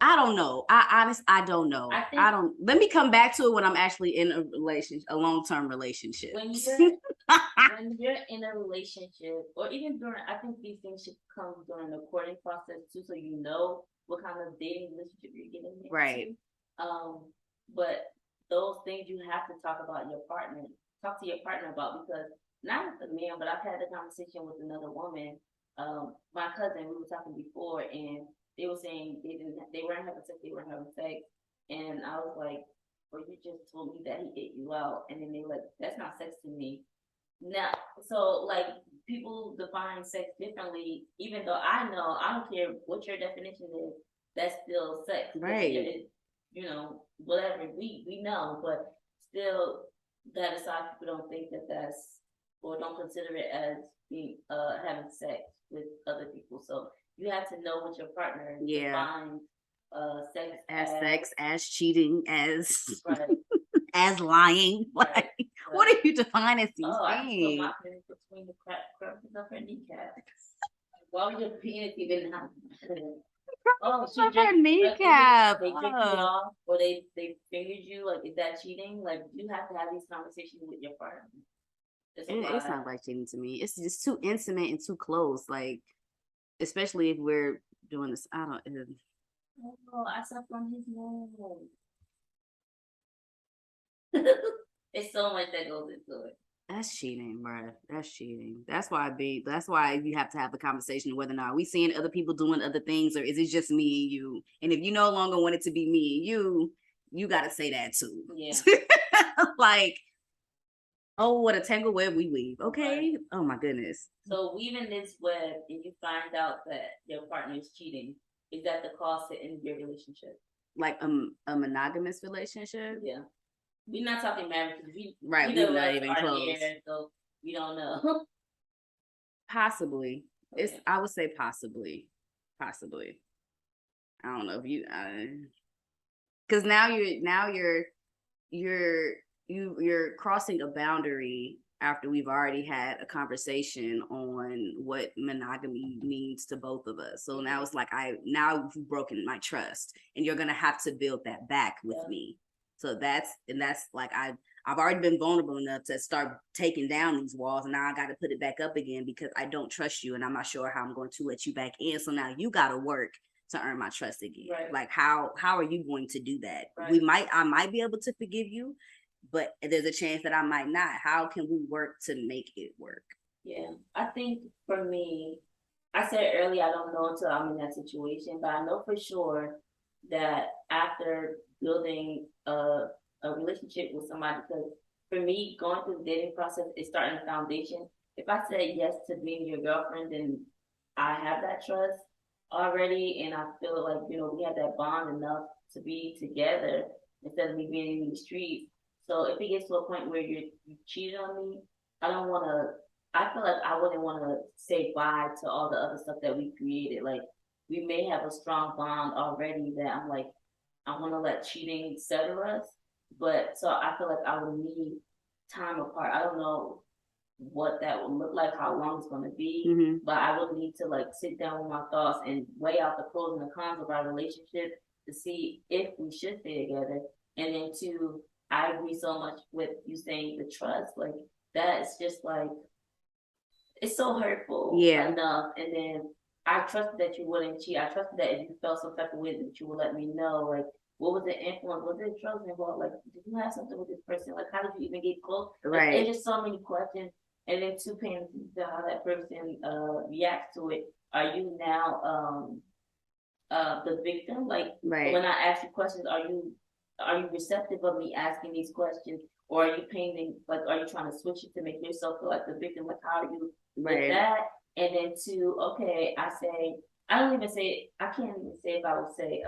I don't know. I don't know. I don't. Let me come back to it when I'm actually in a relationship, a long-term relationship. When you're in a relationship, or even during, I think these things should come during the courting process too, so you know what kind of dating relationship you're getting into. Right. But those things you have to talk to your partner about, because not with the man, but I've had a conversation with another woman. My cousin, we were talking before, and they were saying they weren't having sex, and I was like, well, you just told me that he ate you out, and then they were like, that's not sex to me. Now, so like people define sex differently, even though I don't care what your definition is, that's still sex, right? You know, whatever we know, but still, that aside, people don't think that's, or don't consider it as being having sex with other people. So you have to know what your partner defines sex as cheating, as right. as lying. Right. Like, what do you define as these things? I just put my penis between the cracks of her kneecap. Why would your penis even have? Oh, so her kneecap. They jerk you off, or they fingered you. Like, is that cheating? Like, you have to have these conversations with your partner. It sounds like cheating to me. It's just too intimate and too close. Like, especially if we're doing this. I don't. Oh, I slept on his nose. It's so much that goes into it. That's cheating, bro. That's cheating. That's why you have to have the conversation whether or not we seeing other people doing other things, or is it just me and you? And if you no longer want it to be me and you got to say that too. Yeah. Like, Oh, what a tangle web we weave. Okay. Right. Oh my goodness. So weaving this web and you find out that your partner is cheating, is that the cost to end your relationship? Like a monogamous relationship? Yeah. We're not talking marriage because we're not even close. Here, so we don't know. Possibly. Okay. It's I would say possibly. Possibly. I don't know if you because now you're crossing a boundary after we've already had a conversation on what monogamy means to both of us. So now it's like now you've broken my trust and you're gonna have to build that back with me. So that's like I've already been vulnerable enough to start taking down these walls, and now I got to put it back up again because I don't trust you and I'm not sure how I'm going to let you back in. So now you got to work to earn my trust again. Right. Like how are you going to do that? Right. I might be able to forgive you, but there's a chance that I might not. How can we work to make it work? Yeah, I think for me, I said earlier I don't know until I'm in that situation, but I know for sure that after building a relationship with somebody, because for me, going through the dating process is starting a foundation. If I say yes to being your girlfriend, then I have that trust already, and I feel like we have that bond enough to be together instead of me being in the streets. So if it gets to a point where you cheated on me, I don't want to. I feel like I wouldn't want to say bye to all the other stuff that we created. Like we may have a strong bond already that I'm like, I want to let cheating sever us. But so I feel like I would need time apart. I don't know what that would look like, how long it's going to be, but I would need to like sit down with my thoughts and weigh out the pros and the cons of our relationship to see if we should stay together. And then two, I agree so much with you saying the trust, like that's just like it's so hurtful enough. And then I trusted that you wouldn't cheat. I trusted that if you felt some type of way that you would let me know, like what was the influence? Was it drugs involved? Like, did you have something with this person? Like, how did you even get close? Right. Like, there's just so many questions. And then two, paying attention to how that person reacts to it. Are you now the victim? Like, when I ask you questions, are you receptive of me asking these questions? Or are you painting, like, are you trying to switch it to make yourself feel like the victim? Like, how are you with that? And then two, okay, I can't even say if I would say,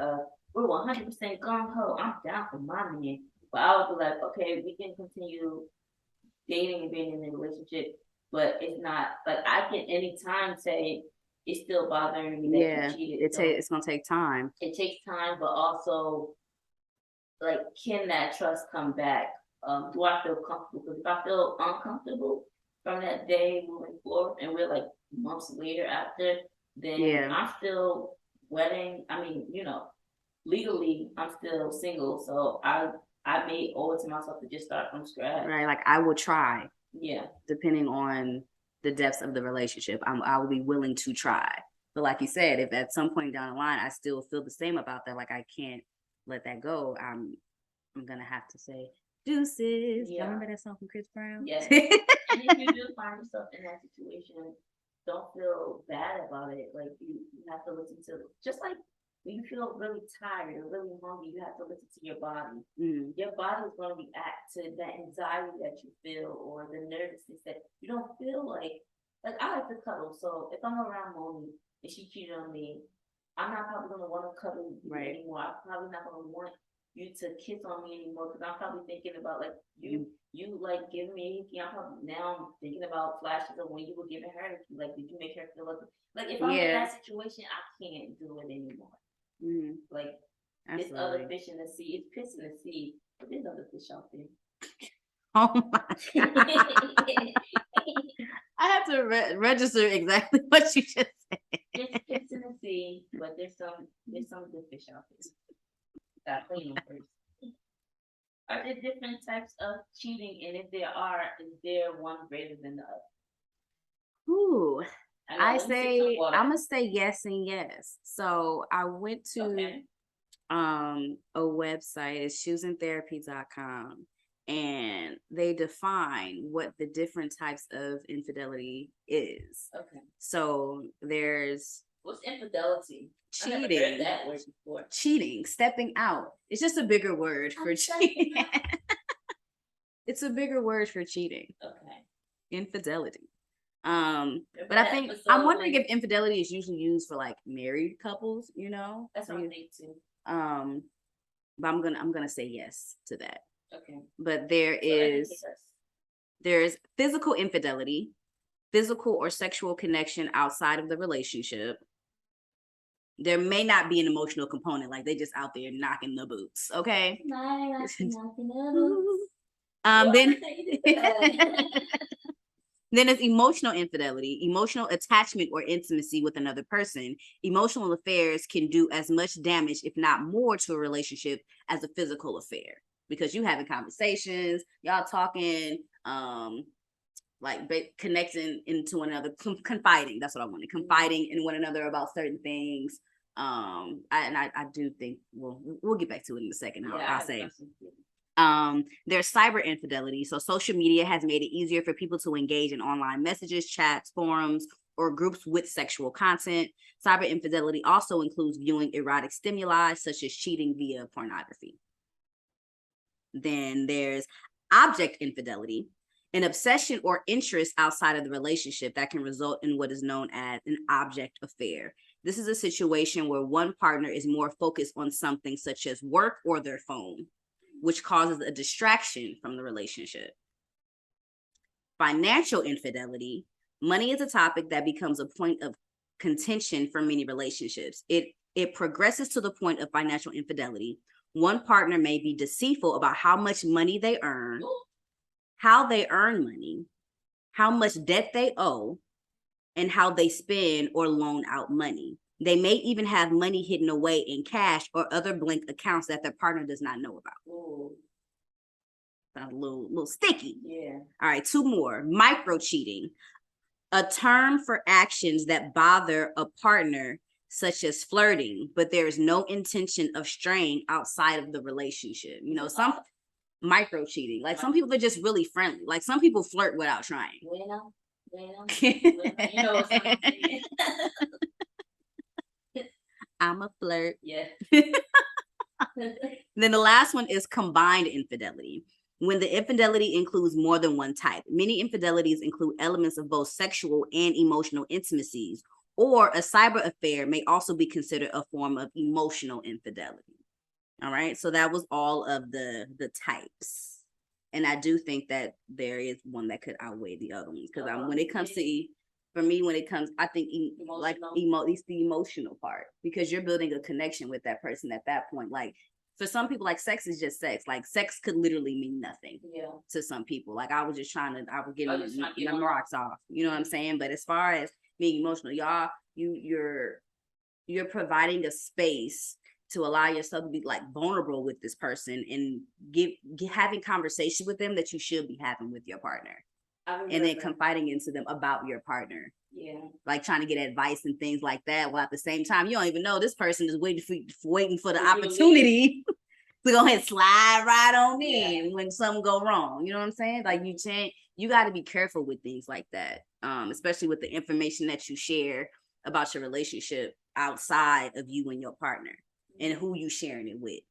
we're 100% gung ho. I'm down for my man. But I would be like, okay, we can continue dating and being in a relationship, but it's not like I can anytime say it's still bothering me that you cheated. It's gonna take time. It takes time, but also like, can that trust come back? Do I feel comfortable? Because if I feel uncomfortable from that day moving forward, and we're like months later after, then I'm still wedding. I mean, legally, I'm still single, so I may owe it to myself to just start from scratch. Right, like I will try. Yeah. Depending on the depths of the relationship, I will be willing to try. But like you said, if at some point down the line I still feel the same about that, like I can't let that go, I'm gonna have to say deuces. Yeah. Remember that song from Chris Brown? Yes. And if you do find yourself in that situation, don't feel bad about it. Like you have to listen to just like when you feel really tired or really hungry, you have to listen to your body. Mm-hmm. Your body is going to react to that anxiety that you feel or the nervousness that you don't feel like I like to cuddle. So if I'm around Monie and she cheated on me, I'm not probably going to want to cuddle you anymore. I'm probably not going to want you to kiss on me anymore because I'm probably thinking about like you like giving me I'm probably now thinking about flashes of when you were giving her, like did you make her feel like if I'm in that situation, I can't do it anymore. Mm-hmm. Like this other fish in the sea, it's piss in the sea, but there's other fish out there. Oh my God. I have to register exactly what you just said. It's piss in the sea, but there's some good fish out there. Gotta clean them first. Are there different types of cheating, and if there are, is there one greater than the other? Ooh, I'm gonna say yes and yes. So I went to a website, it's choosingtherapy.com, and they define what the different types of infidelity is. Okay. So there's what's infidelity? Cheating. I never heard that word before. Cheating, stepping out. It's just a bigger word for cheating. It's a bigger word for cheating. Okay. Infidelity. But Remember I that think episode I'm wondering when- if infidelity is usually used for like married couples, you know? That's what I think too. But I'm gonna say yes to that. Okay. But So there's physical infidelity, physical or sexual connection outside of the relationship. There may not be an emotional component, like they just out there knocking the boots, okay? Then then there's emotional infidelity, emotional attachment or intimacy with another person. Emotional affairs can do as much damage, if not more, to a relationship as a physical affair, because you having conversations, y'all talking, like connecting into another, confiding. That's what I wanted. Confiding in one another about certain things. I do think we'll get back to it in a second. I'll say. There's cyber infidelity. So social media has made it easier for people to engage in online messages, chats, forums, or groups with sexual content. Cyber infidelity also includes viewing erotic stimuli, such as cheating via pornography. Then there's object infidelity, an obsession or interest outside of the relationship that can result in what is known as an object affair. This is a situation where one partner is more focused on something such as work or their phone, which causes a distraction from the relationship. Financial infidelity. Money is a topic that becomes a point of contention for many relationships. It progresses to the point of financial infidelity. One partner may be deceitful about how much money they earn, how they earn money, how much debt they owe, and how they spend or loan out money. They may even have money hidden away in cash or other blank accounts that their partner does not know about. Ooh. Sounds a little sticky. Yeah. All right, two more. Micro cheating, a term for actions that bother a partner, such as flirting, but there is no intention of straying outside of the relationship. You know, some micro cheating, like some people are just really friendly. Like some people flirt without trying. Bueno. You know what I'm saying? I'm a flirt. Yeah. Then the last one is combined infidelity. When the infidelity includes more than one type. Many infidelities include elements of both sexual and emotional intimacies, or a cyber affair may also be considered a form of emotional infidelity. All right, so that was all of the types. And I do think that there is one that could outweigh the other ones, because when it comes to, for me, when it comes, I think it's the emotional part, because you're building a connection with that person at that point. Like for some people, like sex is just sex. Like sex could literally mean nothing to some people. Like I was getting the rocks off. You know what I'm saying? But as far as being emotional, y'all, you're providing a space to allow yourself to be like vulnerable with this person and having conversation with them that you should be having with your partner. And then confiding into them about your partner. Yeah. Like trying to get advice and things like that. Well, at the same time, you don't even know this person is waiting for the opportunity to go ahead and slide right on in when something go wrong. You know what I'm saying? Like you got to be careful with things like that. Especially with the information that you share about your relationship outside of you and your partner and who you sharing it with.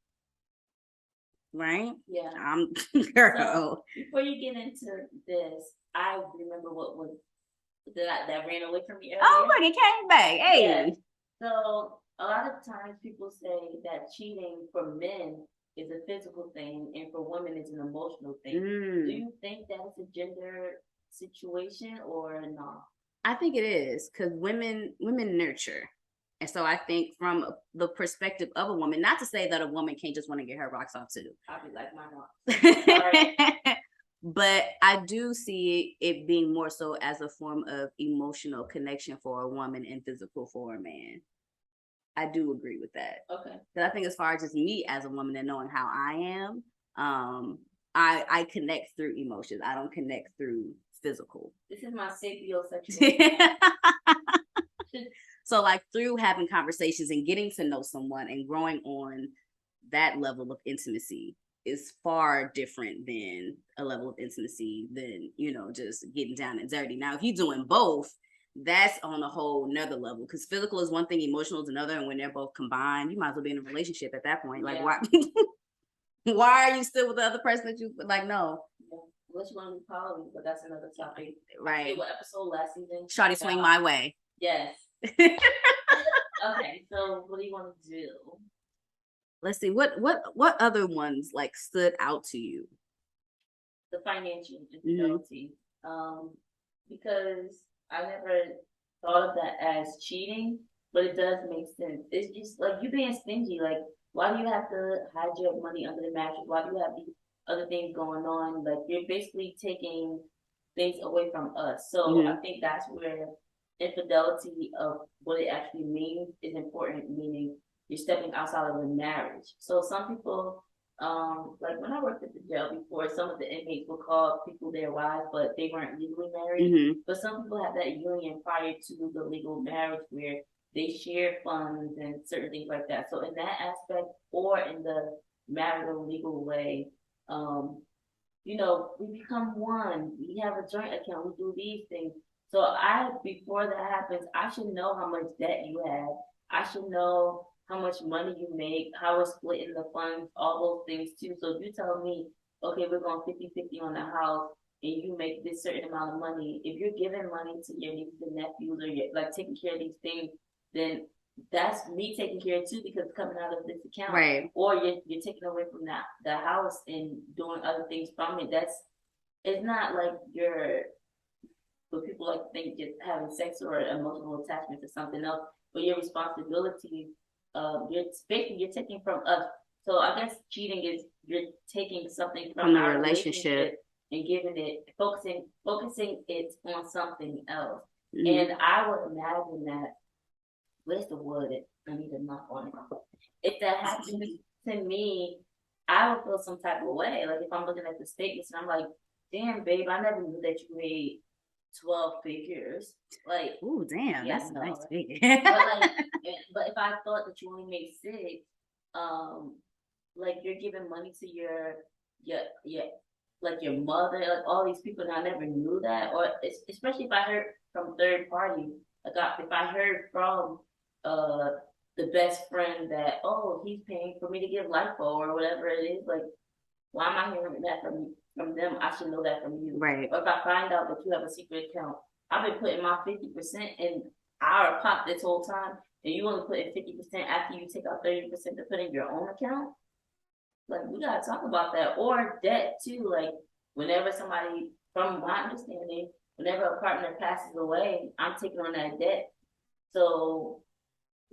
Right? Yeah. I'm girl. So, before you get into this, I remember what was that ran away from me earlier. Oh, look, it came back. Hey. Yeah. So a lot of times people say that cheating for men is a physical thing and for women it's an emotional thing. Do you think that's a gender situation or not? I think it is, because women nurture. And so I think from the perspective of a woman, not to say that a woman can't just want to get her rocks off too. I'll be like, mine off. But I do see it being more so as a form of emotional connection for a woman and physical for a man. I do agree with that. Okay. Because I think as far as just me as a woman and knowing how I am, I connect through emotions. I don't connect through physical. This is my sapiosexual. So like through having conversations and getting to know someone and growing on that level of intimacy is far different than a level of intimacy than, just getting down and dirty. Now, if you're doing both, that's on a whole nother level, because physical is one thing, emotional is another. And when they're both combined, you might as well be in a relationship at that point. Like, why are you still with the other person that you like? No. what you want to call me, but that's another topic. Right. What episode last season? Shawty swing my way. Yes. Okay, so what do you want to do? Let's see. What other ones like stood out to you? The financial infidelity. Because I never thought of that as cheating, but it does make sense. It's just like you being stingy. Like, why do you have to hide your money under the mattress? Why do you have these other things going on? Like, you're basically taking things away from us. So I think that's where infidelity of what it actually means is important, meaning you're stepping outside of the marriage. So some people, like when I worked at the jail before, some of the inmates would call people their wives, but they weren't legally married. But some people have that union prior to the legal marriage where they share funds and certain things like that. So in that aspect, or in the marital legal way, you know, we become one. We have a joint account. We do these things. So before that happens, I should know how much debt you have. I should know how much money you make, how we're splitting the funds, all those things too. So if you tell me, okay, we're going 50-50 on the house and you make this certain amount of money, if you're giving money to your nieces and nephews or you're like taking care of these things, then that's me taking care of too because it's coming out of this account. Right. Or you're taking away from the house and doing other things from it. It's not like you're what people like to think just having sex or emotional attachment to something else, but your responsibility, you're taking from us. So I guess cheating is you're taking something from the our relationship and giving it, focusing it on something else. And I would imagine that, where's the word? I need to knock on it. If that happened to me, I would feel some type of way. Like if I'm looking at the statements and I'm like, damn, babe, I never knew that you made 12 figures. Like, oh damn, yeah, that's a nice figure. but if I thought that you only made 6, like you're giving money to your like your mother, like all these people, and I never knew that. Or especially if I heard from third party, like if I heard from the best friend that, oh, he's paying for me to give lipo or whatever it is, like why am I hearing that from them? I should know that from you. Right. Or if I find out that you have a secret account, I've been putting my 50% in our pot this whole time, and you only put in 50% after you take out 30% to put in your own account. Like we gotta talk about that. Or debt too. Like whenever somebody, from my understanding, whenever a partner passes away, I'm taking on that debt. So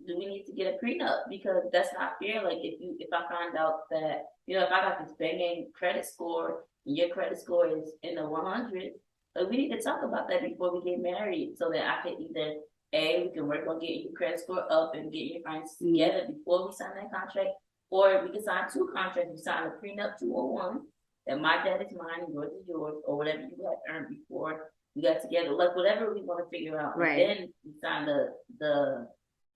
do we need to get a prenup? Because that's not fair. Like if I find out that, you know, if I got this banging credit score and your credit score is in the 100, like we need to talk about that before we get married so that I can either we can work on getting your credit score up and getting your finances together before we sign that contract, or we can sign 2 contracts. We sign a prenup 201 that my debt is mine and yours is yours, or whatever you had earned before we got together. Like whatever we want to figure out, right. And then we sign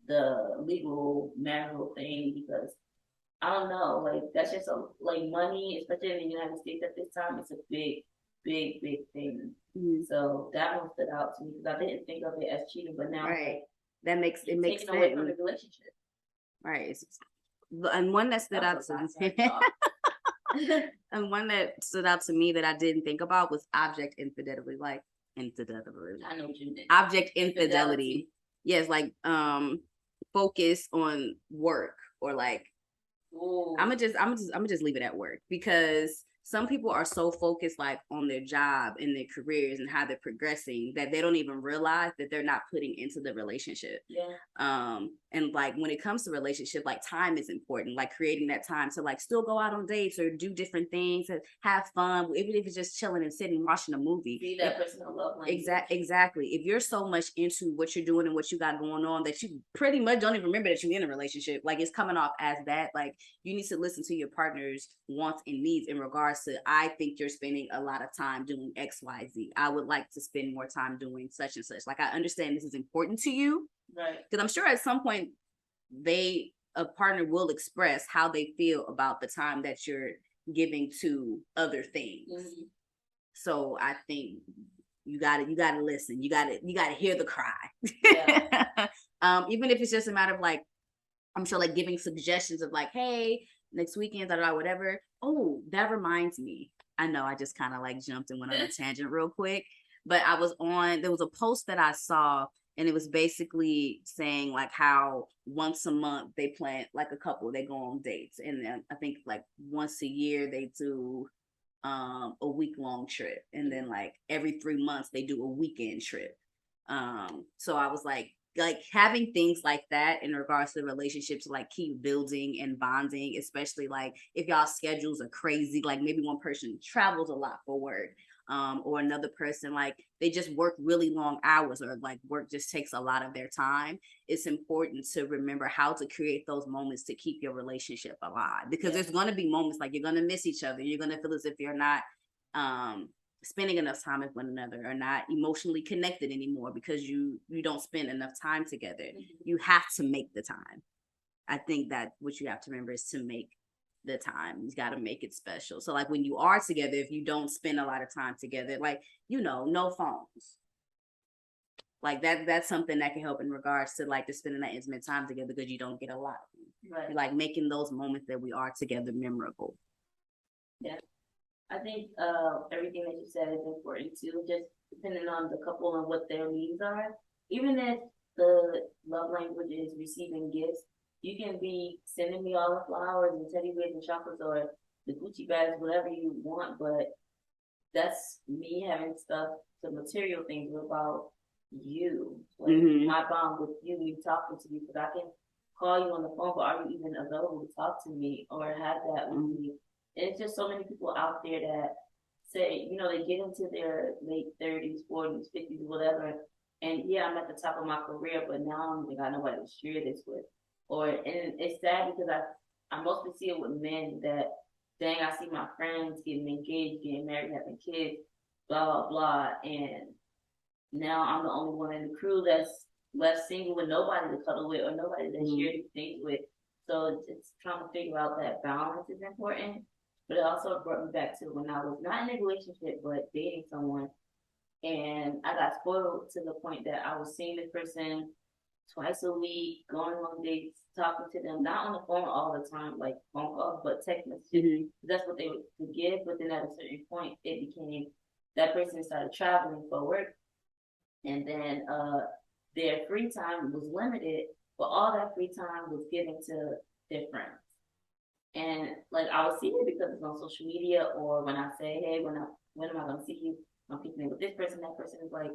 the legal marital thing, because I don't know, like that's just like money, especially in the United States at this time, it's a big thing. So that one stood out to me because I didn't think of it as cheating, but now that makes sense away from the relationship. Right. And one that stood out to me, and one that stood out to me that I didn't think about was object infidelity. Like infidelity. I know what you mean. Object infidelity. Yes, like focus on work, or like I'm gonna just leave it at work, because some people are so focused like on their job and their careers and how they're progressing that they don't even realize that they're not putting into the relationship. And like when it comes to relationship, like time is important, like creating that time to like still go out on dates or do different things and have fun, even if it's just chilling and sitting watching a movie. Be that personal love language. Exactly. If you're so much into what you're doing and what you got going on that you pretty much don't even remember that you're in a relationship, like it's coming off as that, like you need to listen to your partner's wants and needs in regards to, I think you're spending a lot of time doing XYZ. I would like to spend more time doing such and such. Like I understand this is important to you. Right. Because I'm sure at some point a partner will express how they feel about the time that you're giving to other things. So I think you gotta listen. You gotta hear the cry. Even if it's just a matter of like, I'm sure like giving suggestions of like, hey, next weekend, whatever. Oh, that reminds me. I know I just kind of like jumped and went on a tangent real quick, but there was a post that I saw, and it was basically saying like how once a month they plan, like a couple, they go on dates. And then I think like once a year they do a week-long trip. And then like every 3 months they do a weekend trip. So I was like having things like that in regards to the relationships, like keep building and bonding, especially like if y'all schedules are crazy, like maybe one person travels a lot for work, or another person like they just work really long hours, or like work just takes a lot of their time. It's important to remember how to create those moments to keep your relationship alive, because there's going to be moments like you're going to miss each other, you're going to feel as if you're not spending enough time with one another, or not emotionally connected anymore because you don't spend enough time together. You have to make the time. I think that what you have to remember is to make the time. You got to make it special. So like when you are together, if you don't spend a lot of time together, like, no phones. Like that's something that can help in regards to like just spending that intimate time together, because you don't get a lot of them. Right. Like making those moments that we are together memorable. Yeah. I think everything that you said is important too, just depending on the couple and what their needs are. Even if the love language is receiving gifts, you can be sending me all the flowers and teddy bears and chocolates or the Gucci bags, whatever you want, but that's me having stuff, the material things about you, like my bond with you, me talking to you, because I can call you on the phone, but are you even available to talk to me or have that with me? And it's just so many people out there that say, they get into their late 30s, 40s, 50s, whatever, and yeah, I'm at the top of my career, but now I don't think I got nobody to share this with. And it's sad because I mostly see it with men that, dang, I see my friends getting engaged, getting married, having kids, blah, blah, blah. And now I'm the only one in the crew that's left single with nobody to cuddle with or nobody to share these things with. So it's trying to figure out that balance is important. But it also brought me back to when I was not in a relationship, but dating someone. And I got spoiled to the point that I was seeing this person twice a week, going on dates, talking to them, not on the phone all the time, like phone calls, but text messages. That's what they would give. But then at a certain point, it became that person started traveling for work, and then their free time was limited, but all that free time was given to their friends. And like I would see it because it's on social media, or when I say, hey, when am I gonna see you? I'm kicking it with this person, that person is like,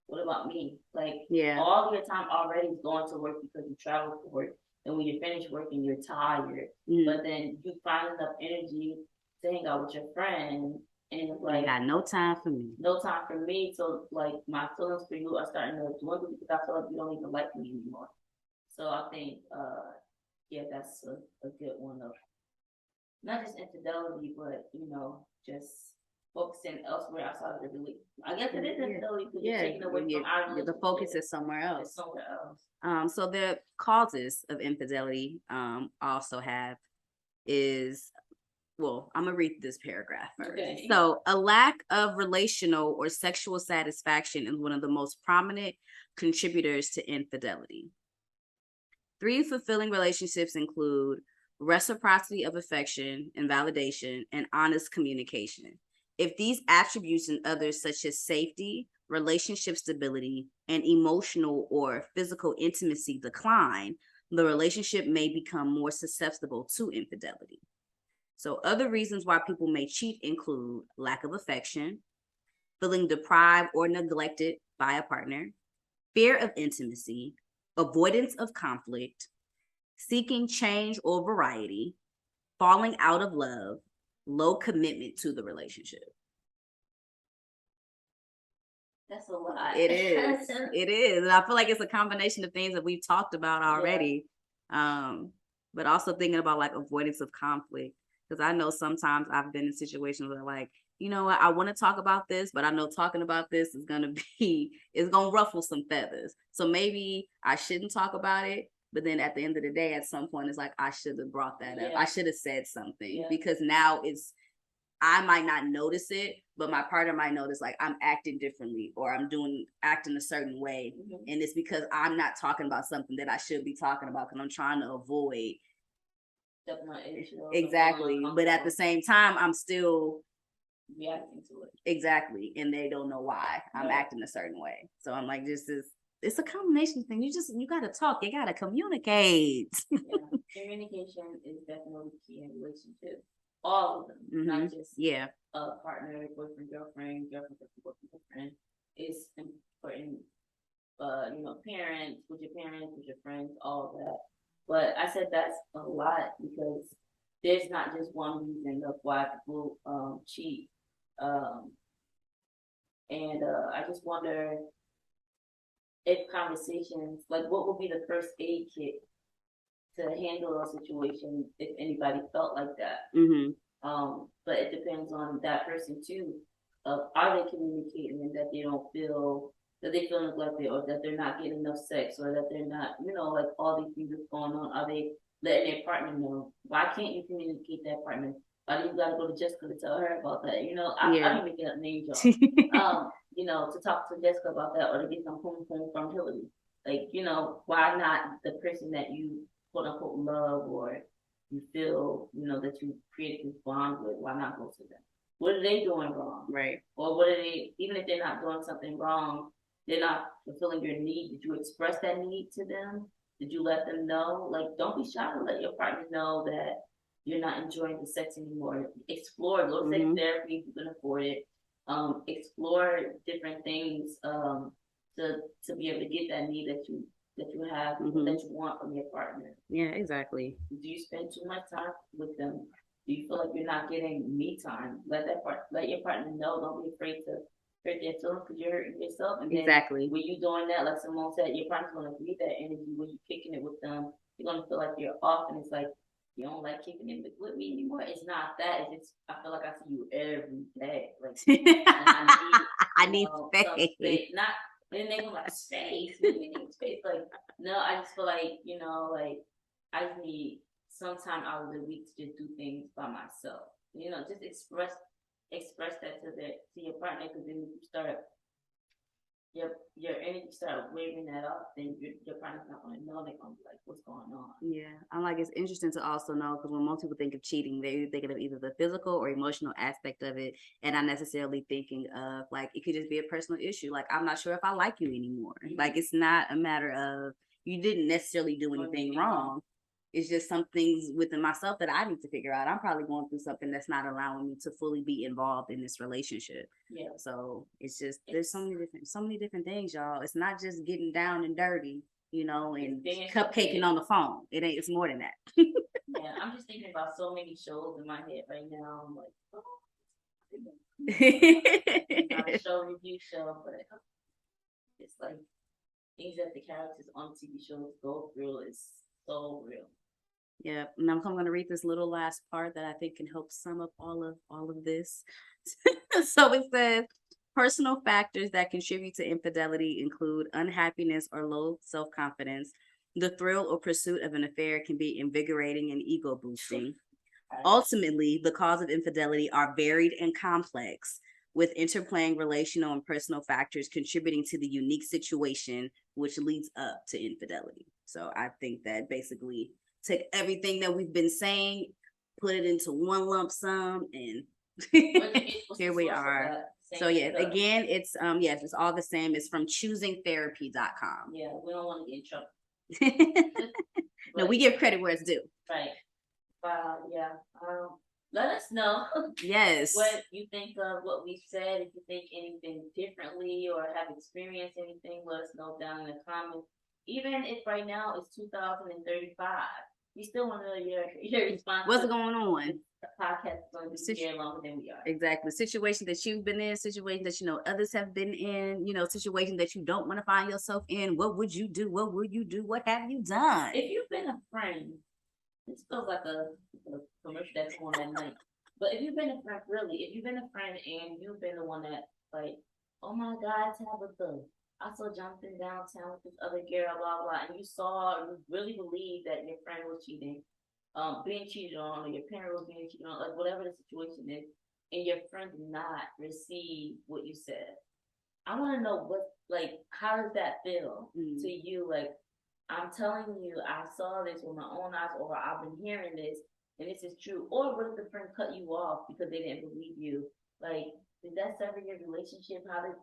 what about me? Like, all your time already is going to work because you travel for work. And when you're finished working, you're tired. But then you find enough energy to hang out with your friend. And it's like, got no time for me. No time for me. So, like, my feelings for you are starting to dwindle because I feel like you don't even like me anymore. So, I think, that's a good one of not just infidelity, but, just focusing elsewhere outside of the relationship. I guess it is infidelity because you're taking away from our relationship. The focus is somewhere else. It's somewhere else. So the causes of infidelity also I'm gonna read this paragraph first. Okay. So a lack of relational or sexual satisfaction is one of the most prominent contributors to infidelity. 3 fulfilling relationships include reciprocity of affection and validation and honest communication. If these attributes and others such as safety, relationship stability, and emotional or physical intimacy decline, the relationship may become more susceptible to infidelity. So other reasons why people may cheat include lack of affection, feeling deprived or neglected by a partner, fear of intimacy, avoidance of conflict, seeking change or variety, falling out of love, low commitment to the relationship. That's a lot. It is. It is. And I feel like it's a combination of things that we've talked about already. But also thinking about like avoidance of conflict. Because I know sometimes I've been in situations where like, you know what, I want to talk about this, but I know talking about this is going to ruffle some feathers. So maybe I shouldn't talk about it. But then at the end of the day, at some point, it's like, I should have brought that up. I should have said something because now I might not notice it, but my partner might notice like I'm acting differently or I'm acting a certain way. And it's because I'm not talking about something that I should be talking about because I'm trying to avoid. Exactly. But at the same time, I'm still reacting to it. Exactly. And they don't know why I'm acting a certain way. So I'm like, it's a combination thing. You gotta talk, you gotta communicate. Yeah. Communication is definitely key in relationships. All of them, not just a partner, boyfriend, girlfriend, boyfriend, girlfriend. It's important, parents, with your friends, all that. But I said that's a lot because there's not just one reason of why people cheat. Um, and I just wonder if conversations, like what would be the first aid kit to handle a situation if anybody felt like that. But it depends on that person too. Are they communicating and that they don't feel that they feel neglected or that they're not getting enough sex or that they're not, like all these things that's going on. Are they letting their partner know? Why can't you communicate that partner? Why do you gotta go to Jessica to tell her about that? I'm making up names, y'all. To talk to Jessica about that or to get some home from Hillary. Like, why not the person that you quote unquote love or you feel, that you created this bond with, why not go to them? What are they doing wrong? Right. Or what are they, even if they're not doing something wrong, they're not fulfilling your need. Did you express that need to them? Did you let them know? Like, don't be shy to let your partner know that you're not enjoying the sex anymore. Explore, go to sex therapy if you can afford it. Explore different things to be able to get that need that you have that you want from your partner. Yeah, exactly. Do you spend too much time with them? Do you feel like you're not getting me time? Let your partner know. Don't be afraid to hurt their feelings because you're hurting yourself. And exactly. When you're doing that, like Simone said, your partner's gonna read that energy when you're kicking it with them. You're gonna feel like you're off, and it's like you don't like kicking it with me anymore. It's not that. It's just I feel like I see you every day. Like I need space. Not when they go like space. We need space. Like no, I just feel like I just need some time out of the week to just do things by myself. Just express that to your partner because then you start your energy start waving that up, then your partner's not going to know. They're going to be like, what's going on? Yeah, I'm like, it's interesting to also know because when most people think of cheating, they're thinking of either the physical or emotional aspect of it, and not necessarily thinking of like it could just be a personal issue. Like I'm not sure if I like you anymore. Like it's not a matter of you didn't necessarily do anything wrong. It's just some things within myself that I need to figure out. I'm probably going through something that's not allowing me to fully be involved in this relationship. Yeah. So it's just there's so many different things, y'all. It's not just getting down and dirty, and cupcaking on the phone. It's more than that. Yeah, I'm just thinking about so many shows in my head right now. I'm like, not a show review show, but it's like things that the characters on TV shows go through is so real. Yeah, and I'm going to read this little last part that I think can help sum up all of this. So it says, personal factors that contribute to infidelity include unhappiness or low self-confidence. The thrill or pursuit of an affair can be invigorating and ego boosting. Ultimately, the cause of infidelity are varied and complex, with interplaying relational and personal factors contributing to the unique situation which leads up to infidelity. So I think that basically take everything that we've been saying, put it into one lump sum, and here we are. So yeah, again, it's it's all the same. It's from choosingtherapy.com. Yeah, we don't want to get in trouble. No, we give credit where it's due. Right. Yeah. Let us know. Yes. What you think of what we said. If you think anything differently or have experienced anything, let us know down in the comments. Even if right now it's 2035, we still want to know your response. What's going on? The podcast is going to be here longer than we are. Exactly. Situation that you've been in, situation that others have been in, situation that you don't want to find yourself in. What would you do? What would you do? What have you done? If you've been a friend, this feels like a commercial that's on at night. But if you've been a friend, really, if you've been a friend and you've been the one that like, oh my God, Tabitha, I saw Jonathan downtown with this other girl, blah blah, and you really believe that your friend was cheating, being cheated on, or your parent was being cheated on, like whatever the situation is, and your friend did not receive what you said. I want to know how does that feel to you? Like, I'm telling you, I saw this with my own eyes, or I've been hearing this, and this is true. Or what if the friend cut you off because they didn't believe you, Like, did that sever your relationship? How did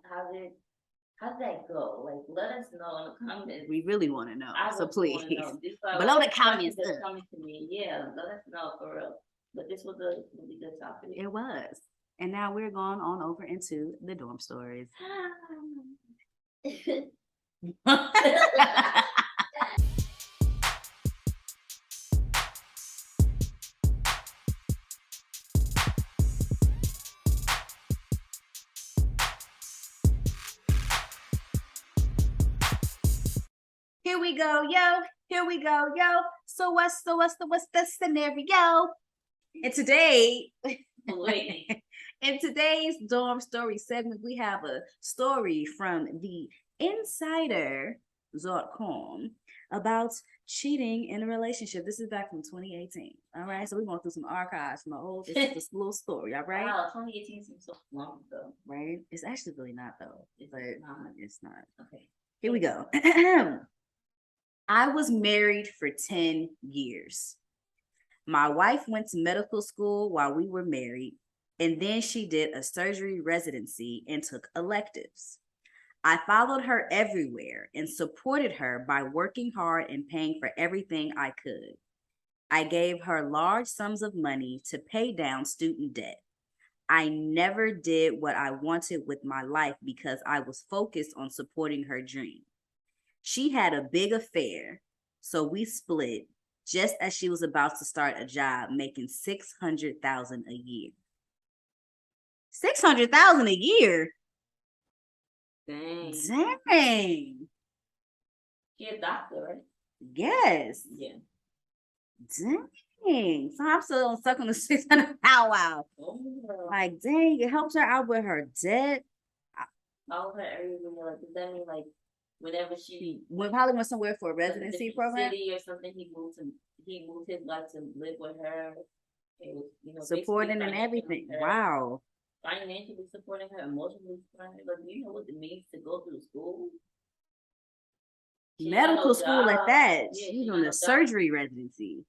that go? Like, let us know in the comments. We really want to know. So please, know. below the comments. That's coming to me. Yeah, let us know for real. But this was a really good topic. It was. And now we're going on over into the dorm stories. Here we go, yo. Here we go, yo. So what's the scenario? And today, in today's dorm story segment, we have a story from the insider.com about cheating in a relationship. This is back from 2018. All right, so we're going through some archives from my old this little story. All right. Wow, 2018 seems so long ago. Right? It's actually really not though. It's not. Okay. Here we go. I was married for 10 years. My wife went to medical school while we were married, and then she did a surgery residency and took electives. I followed her everywhere and supported her by working hard and paying for everything I could. I gave her large sums of money to pay down student debt. I never did what I wanted with my life because I was focused on supporting her dream. She had a big affair, so we split just as she was about to start a job making $600,000 a year. $600,000 a year? Dang. You're a doctor, right? Yes. Yeah. Dang. So I'm still stuck on the 600. Wow. Oh. Like, dang, it helps her out with her debt. All her everything. Like, does that mean like whenever she probably went somewhere for a residency program city or something, he moved his life to live with her. It was, supporting and everything. Wow. Financially supporting her, emotionally supporting her. Like, do you know what it means to go through school? Medical school at that. Yeah, she's doing a surgery residency.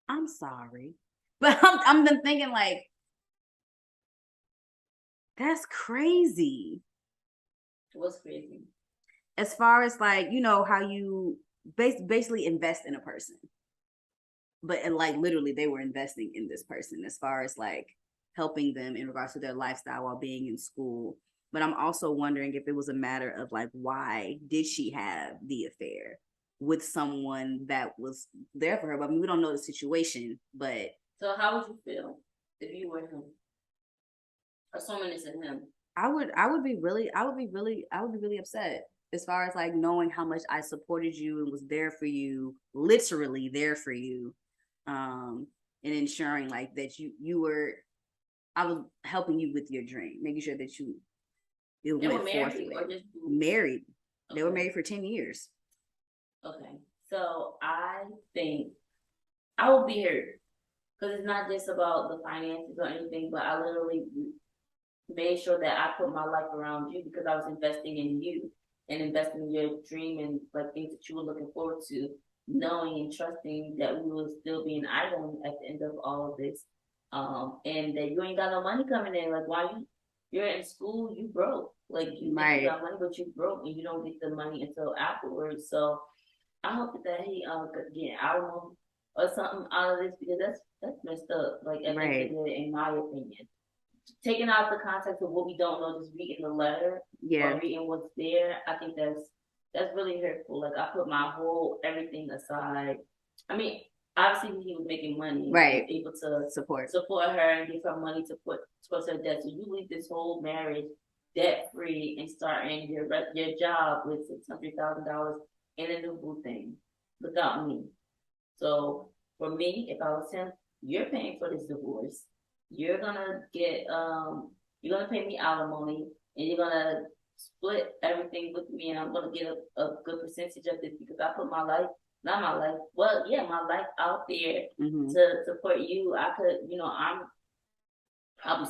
I'm sorry, but I'm been thinking like, that's crazy. What's crazy? As far as like, how you basically invest in a person, but like literally they were investing in this person as far as like helping them in regards to their lifestyle while being in school. But I'm also wondering if it was a matter of like, why did she have the affair with someone that was there for her? But I mean, we don't know the situation, but. So how would you feel if you were him? Assuming it's in him. I would be really upset as far as like knowing how much I supported you and was there for you, literally there for you, and ensuring like that I was helping you with your dream, making sure that they were married or just married. Okay. They were married for 10 years. Okay, so I think I would be hurt because it's not just about the finances or anything, but I literally made sure that I put my life around you because I was investing in you and investing in your dream and like things that you were looking forward to, knowing and trusting that we will still be an island at the end of all of this. And that you ain't got no money coming in. Like, why you're in school, you broke. Like, you got money, but you broke and you don't get the money until afterwards. So I hope that he could get out or something out of this because that's messed up. Like, at the end of it, in my opinion, taking out the context of what we don't know, just reading the letter or reading what's there, I think that's really hurtful. Like, I put my whole everything aside. I mean, obviously he was making money, right? Able to support her and give her money to put towards her debt. So you leave this whole marriage debt free and starting your job with $600,000 and a new boo thing without me. So for me, if I was him, you're paying for this divorce. You're gonna get you're gonna pay me alimony and you're gonna split everything with me and I'm gonna get a good percentage of this because I put my life, not my life, well, yeah, my life out there to support you. I could, I'm probably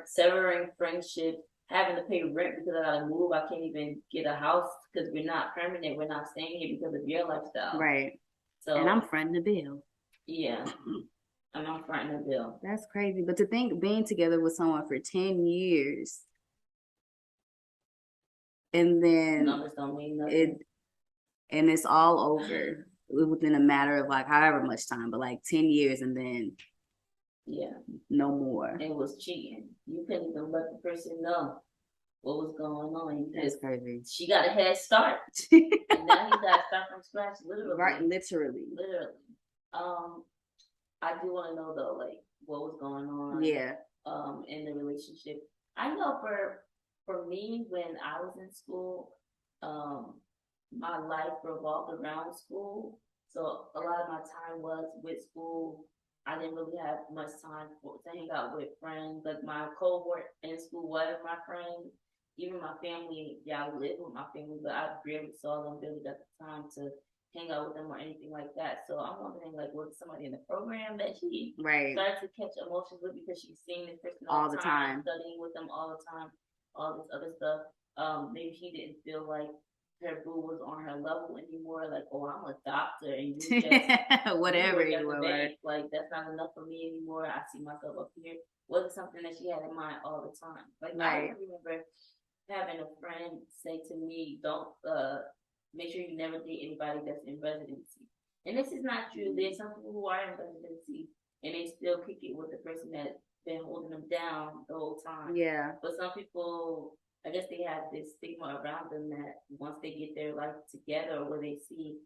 severing friendship, having to pay rent because I gotta move. I can't even get a house because we're not permanent. We're not staying here because of your lifestyle. Right. So, and I'm fronting the bill. Yeah. I'm not fronting a bill. That's crazy. But to think being together with someone for 10 years and then Numbers don't mean nothing. it and it's all over within a matter of like however much time, but like 10 years and then Yeah, no more. it was cheating. You couldn't even let the person know what was going on. That's crazy. She got a head start, and now you got to start from scratch, literally. Right, literally. Literally. I do want to know though, like what was going on. Yeah. In the relationship. I know for me when I was in school, my life revolved around school. So a lot of my time was with school. I didn't really have much time to hang out with friends. Like my cohort in school was my friends. Even my family, yeah, I lived with my family, but I barely saw them really at the time to hang out with them or anything like that. So I'm wondering, like, was somebody in the program that she started to catch emotions with because she's seeing this person all the time, studying with them all the time, all this other stuff. Maybe she didn't feel like her boo was on her level anymore. Like, oh, I'm a doctor and you just whatever you were. Like, that's not enough for me anymore. I see myself up here. Was it something that she had in mind all the time? Like, I remember having a friend say to me, "Don't make sure you never date anybody that's in residency." And this is not true. There's some people who are in residency and they still kick it with the person that's been holding them down the whole time. Yeah. But some people, I guess they have this stigma around them that once they get their life together or what they see,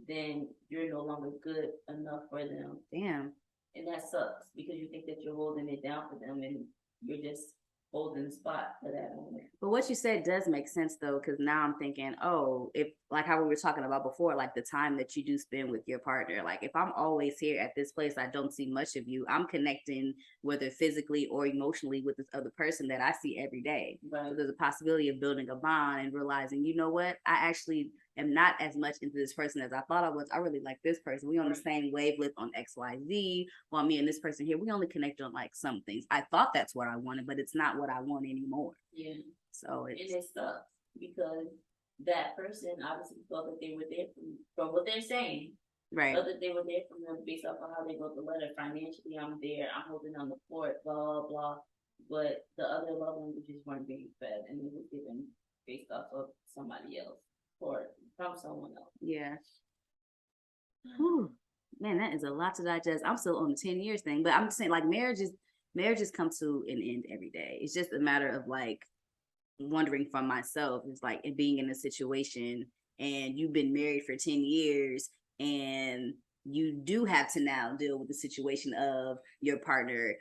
then you're no longer good enough for them. Damn. And that sucks because you think that you're holding it down for them and you're just holding the spot for that moment. But what you said does make sense though, because now I'm thinking, oh, if like how we were talking about before, like the time that you do spend with your partner, like if I'm always here at this place, I don't see much of you. I'm connecting whether physically or emotionally with this other person that I see every day. Right. So there's a possibility of building a bond and realizing, you know what, I actually am not as much into this person as I thought I was. I really like this person. We on the same wavelength on XYZ. While me and this person here, we only connect on like some things. I thought that's what I wanted, but it's not what I want anymore. Yeah. So it sucks because that person obviously thought that they were there from what they're saying. Right. Thought that they were there from them based off of how they wrote the letter. Financially, I'm there. I'm holding on the fort. Blah blah blah. But the other love languages weren't being fed, and it was given based off of somebody else or from someone else. Yeah. Whew. Man, that is a lot to digest. I'm still on the 10 years thing, but I'm just saying like marriages come to an end every day. It's just a matter of like wondering from myself. It's like being in a situation and you've been married for 10 years and you do have to now deal with the situation of your partner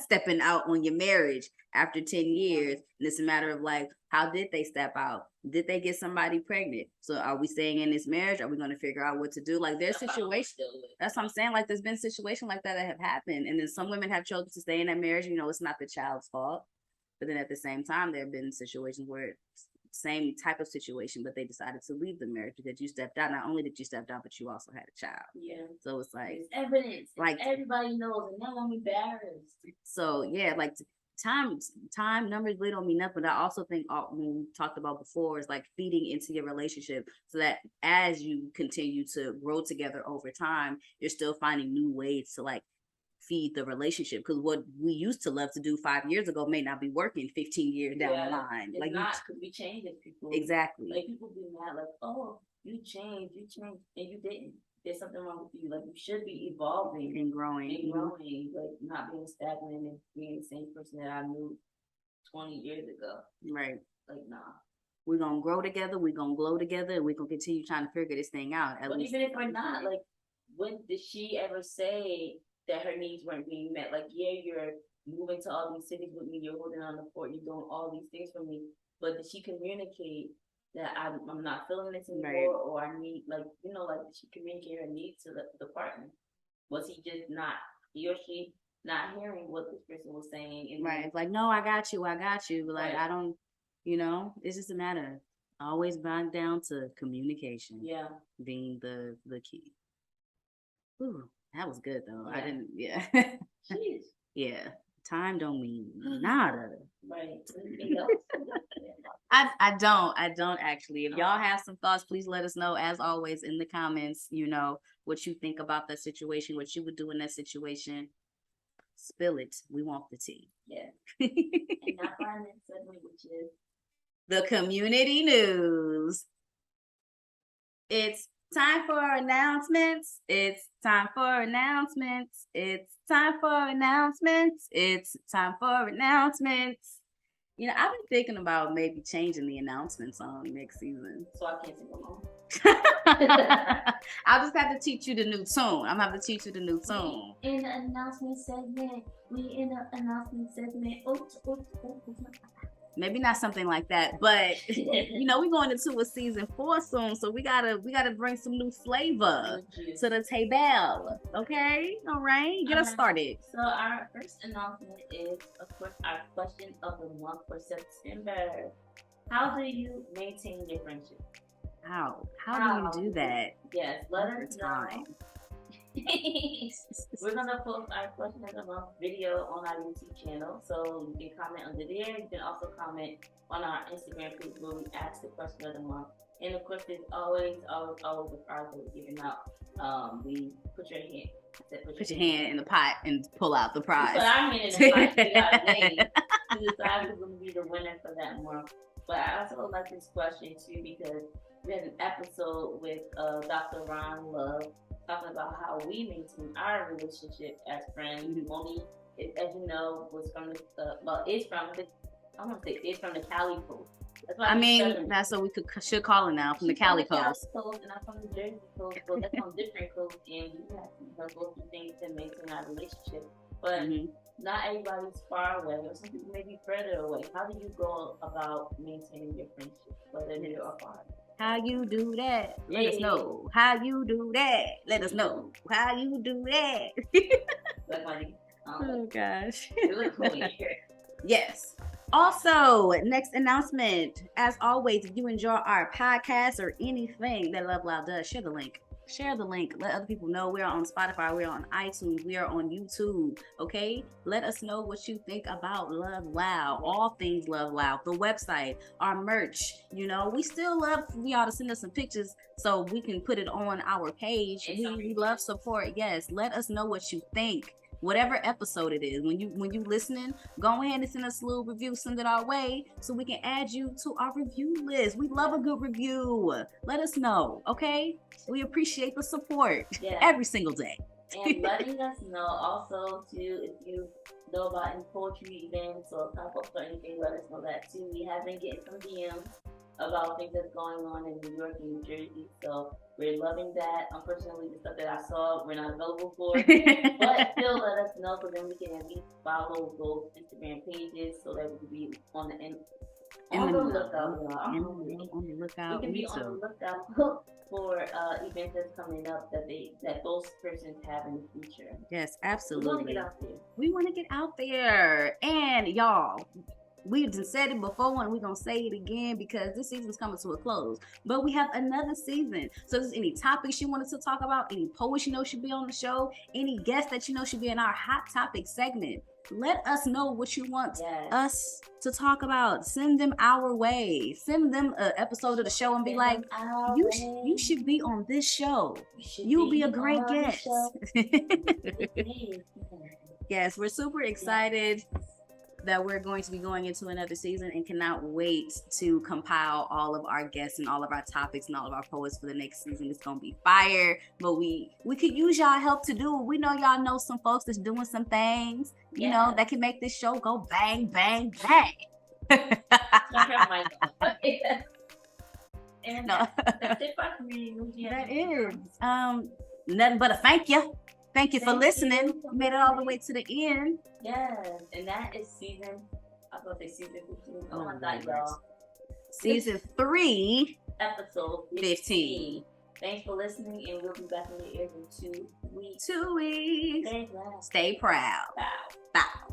stepping out on your marriage after 10 years. And it's a matter of like, how did they step out? Did they get somebody pregnant? So are we staying in this marriage? Are we going to figure out what to do? Like there's situations. That's what I'm saying. Like there's been situations like that have happened. And then some women have chosen to stay in that marriage. You know, it's not the child's fault. But then at the same time, there have been situations where same type of situation, but they decided to leave the marriage because you stepped out. Not only did you step out, but you also had a child. Yeah. So it's like it's evidence. Like everybody knows, and now I'm embarrassed. So yeah, like time numbers really don't mean nothing. But I also think when we talked about before is like feeding into your relationship so that as you continue to grow together over time, you're still finding new ways to like feed the relationship, because what we used to love to do 5 years ago may not be working 15 years down the line. It's like not because we changed as people. Exactly. Like people be mad, like, oh, you changed, and you didn't. There's something wrong with you. Like you should be evolving and growing, like not being stagnant and being the same person that I knew 20 years ago. Right. Like nah. We're gonna grow together, we're gonna glow together, and we're gonna continue trying to figure this thing out. But even if we're not, like, when did she ever say that her needs weren't being met? Like, yeah, you're moving to all these cities with me, you're holding on the fort, you're doing all these things for me, but did she communicate that I'm not feeling this anymore, right, or I need, like, you know, like, did she communicate her needs to the partner? Was he just not, he or she not hearing what this person was saying? And right, it's like, no, I got you, but like, right, I don't, you know, it's just a matter of always back down to communication. Yeah, being the key. Ooh, that was good though. Yeah. I didn't. Yeah. Jeez. Yeah. Time don't mean nada. Right. I don't actually. If y'all have some thoughts, please let us know. As always, in the comments, what you think about that situation, what you would do in that situation. Spill it. We want the tea. Yeah. And our final segment, which is the community news. It's time for announcements. It's time for announcements. It's time for announcements. It's time for announcements. I've been thinking about maybe changing the announcements on next season. So I can't sing along. I'll just have to teach you the new tune. I'm gonna have to teach you the new tune. In the announcement segment. Maybe not something like that, but we're going into a season 4 soon, so we gotta bring some new flavor to the table. Okay, all right, get us started. So our first announcement is, of course, our question of the month for September. How do you maintain your friendship? How do you do that? Yes, let us know. We're gonna post our question of the month video on our YouTube channel, so you can comment under there. You can also comment on our Instagram page where we ask the question of the month. And of course, there's always a prize that we're giving out. We put your hand. Put your hand in the pot and pull out the prize. Put our hand in the pot. We got names to decide who's gonna be the winner for that month. But I also like this question too because we had an episode with Dr. LoveLoudd talking about how we maintain our relationship as friends. Monie, as you know, was from it's from the Cali coast. That's what we should call it now, from the Cali coast. And I'm from the Jersey coast, so that's on different coasts, and we have to go through things to maintain our relationship. But not everybody's far away, or some people may be further away. How do you go about maintaining your friendship, whether near or far? How you do that? Let us know. How you do that? Let us know. How you do that? Oh gosh. Yes. Also, next announcement. As always, if you enjoy our podcast or anything that LoveLoudd does, share the link. Share the link. Let other people know. We're on Spotify. We're on iTunes. We are on YouTube. Okay? Let us know what you think about LoveLoudd. All things LoveLoudd. The website, our merch. We still love for y'all to send us some pictures so we can put it on our page. We love support. Yes. Let us know what you think. Whatever episode it is, when you listening, go ahead and send us a little review, send it our way so we can add you to our review list. We love a good review. Let us know, okay? We appreciate the support every single day. And letting us know also too, if you know about any poetry events or pop-ups or anything, let us know that too. We have been getting some DMs about things that's going on in New York and New Jersey, so we're loving that. Unfortunately, the stuff that I saw we're not available for, but still let us know so then we can at least follow those Instagram pages so that we can be on the lookout. On the lookout. We can be on the lookout for events that's coming up that those persons have in the future. Yes, absolutely. We want to get out there. We want to get out there, and y'all. We've said it before and we're going to say it again because this season's coming to a close. But we have another season. So if there's any topics you wanted to talk about, any poets should be on the show, any guests that should be in our hot topic segment, let us know what you want us to talk about. Send them our way. Send them an episode of the show and be like, you should be on this show. You'll be a great guest. Yes, we're super excited that we're going to be going into another season and cannot wait to compile all of our guests and all of our topics and all of our poets for the next season. It's going to be fire, but we could use y'all help to do it. We know y'all know some folks that's doing some things, that can make this show go bang, bang, bang. And that's it for me. That is. Nothing but a thank you. Thank you for listening. You made it all the way to the end. Yes, and that is season 15. Oh my God, y'all. Season 3, episode 15. Thanks for listening, and we'll be back in the air in 2 weeks. 2 weeks. Stay blessed. Stay proud. Bow. Bow.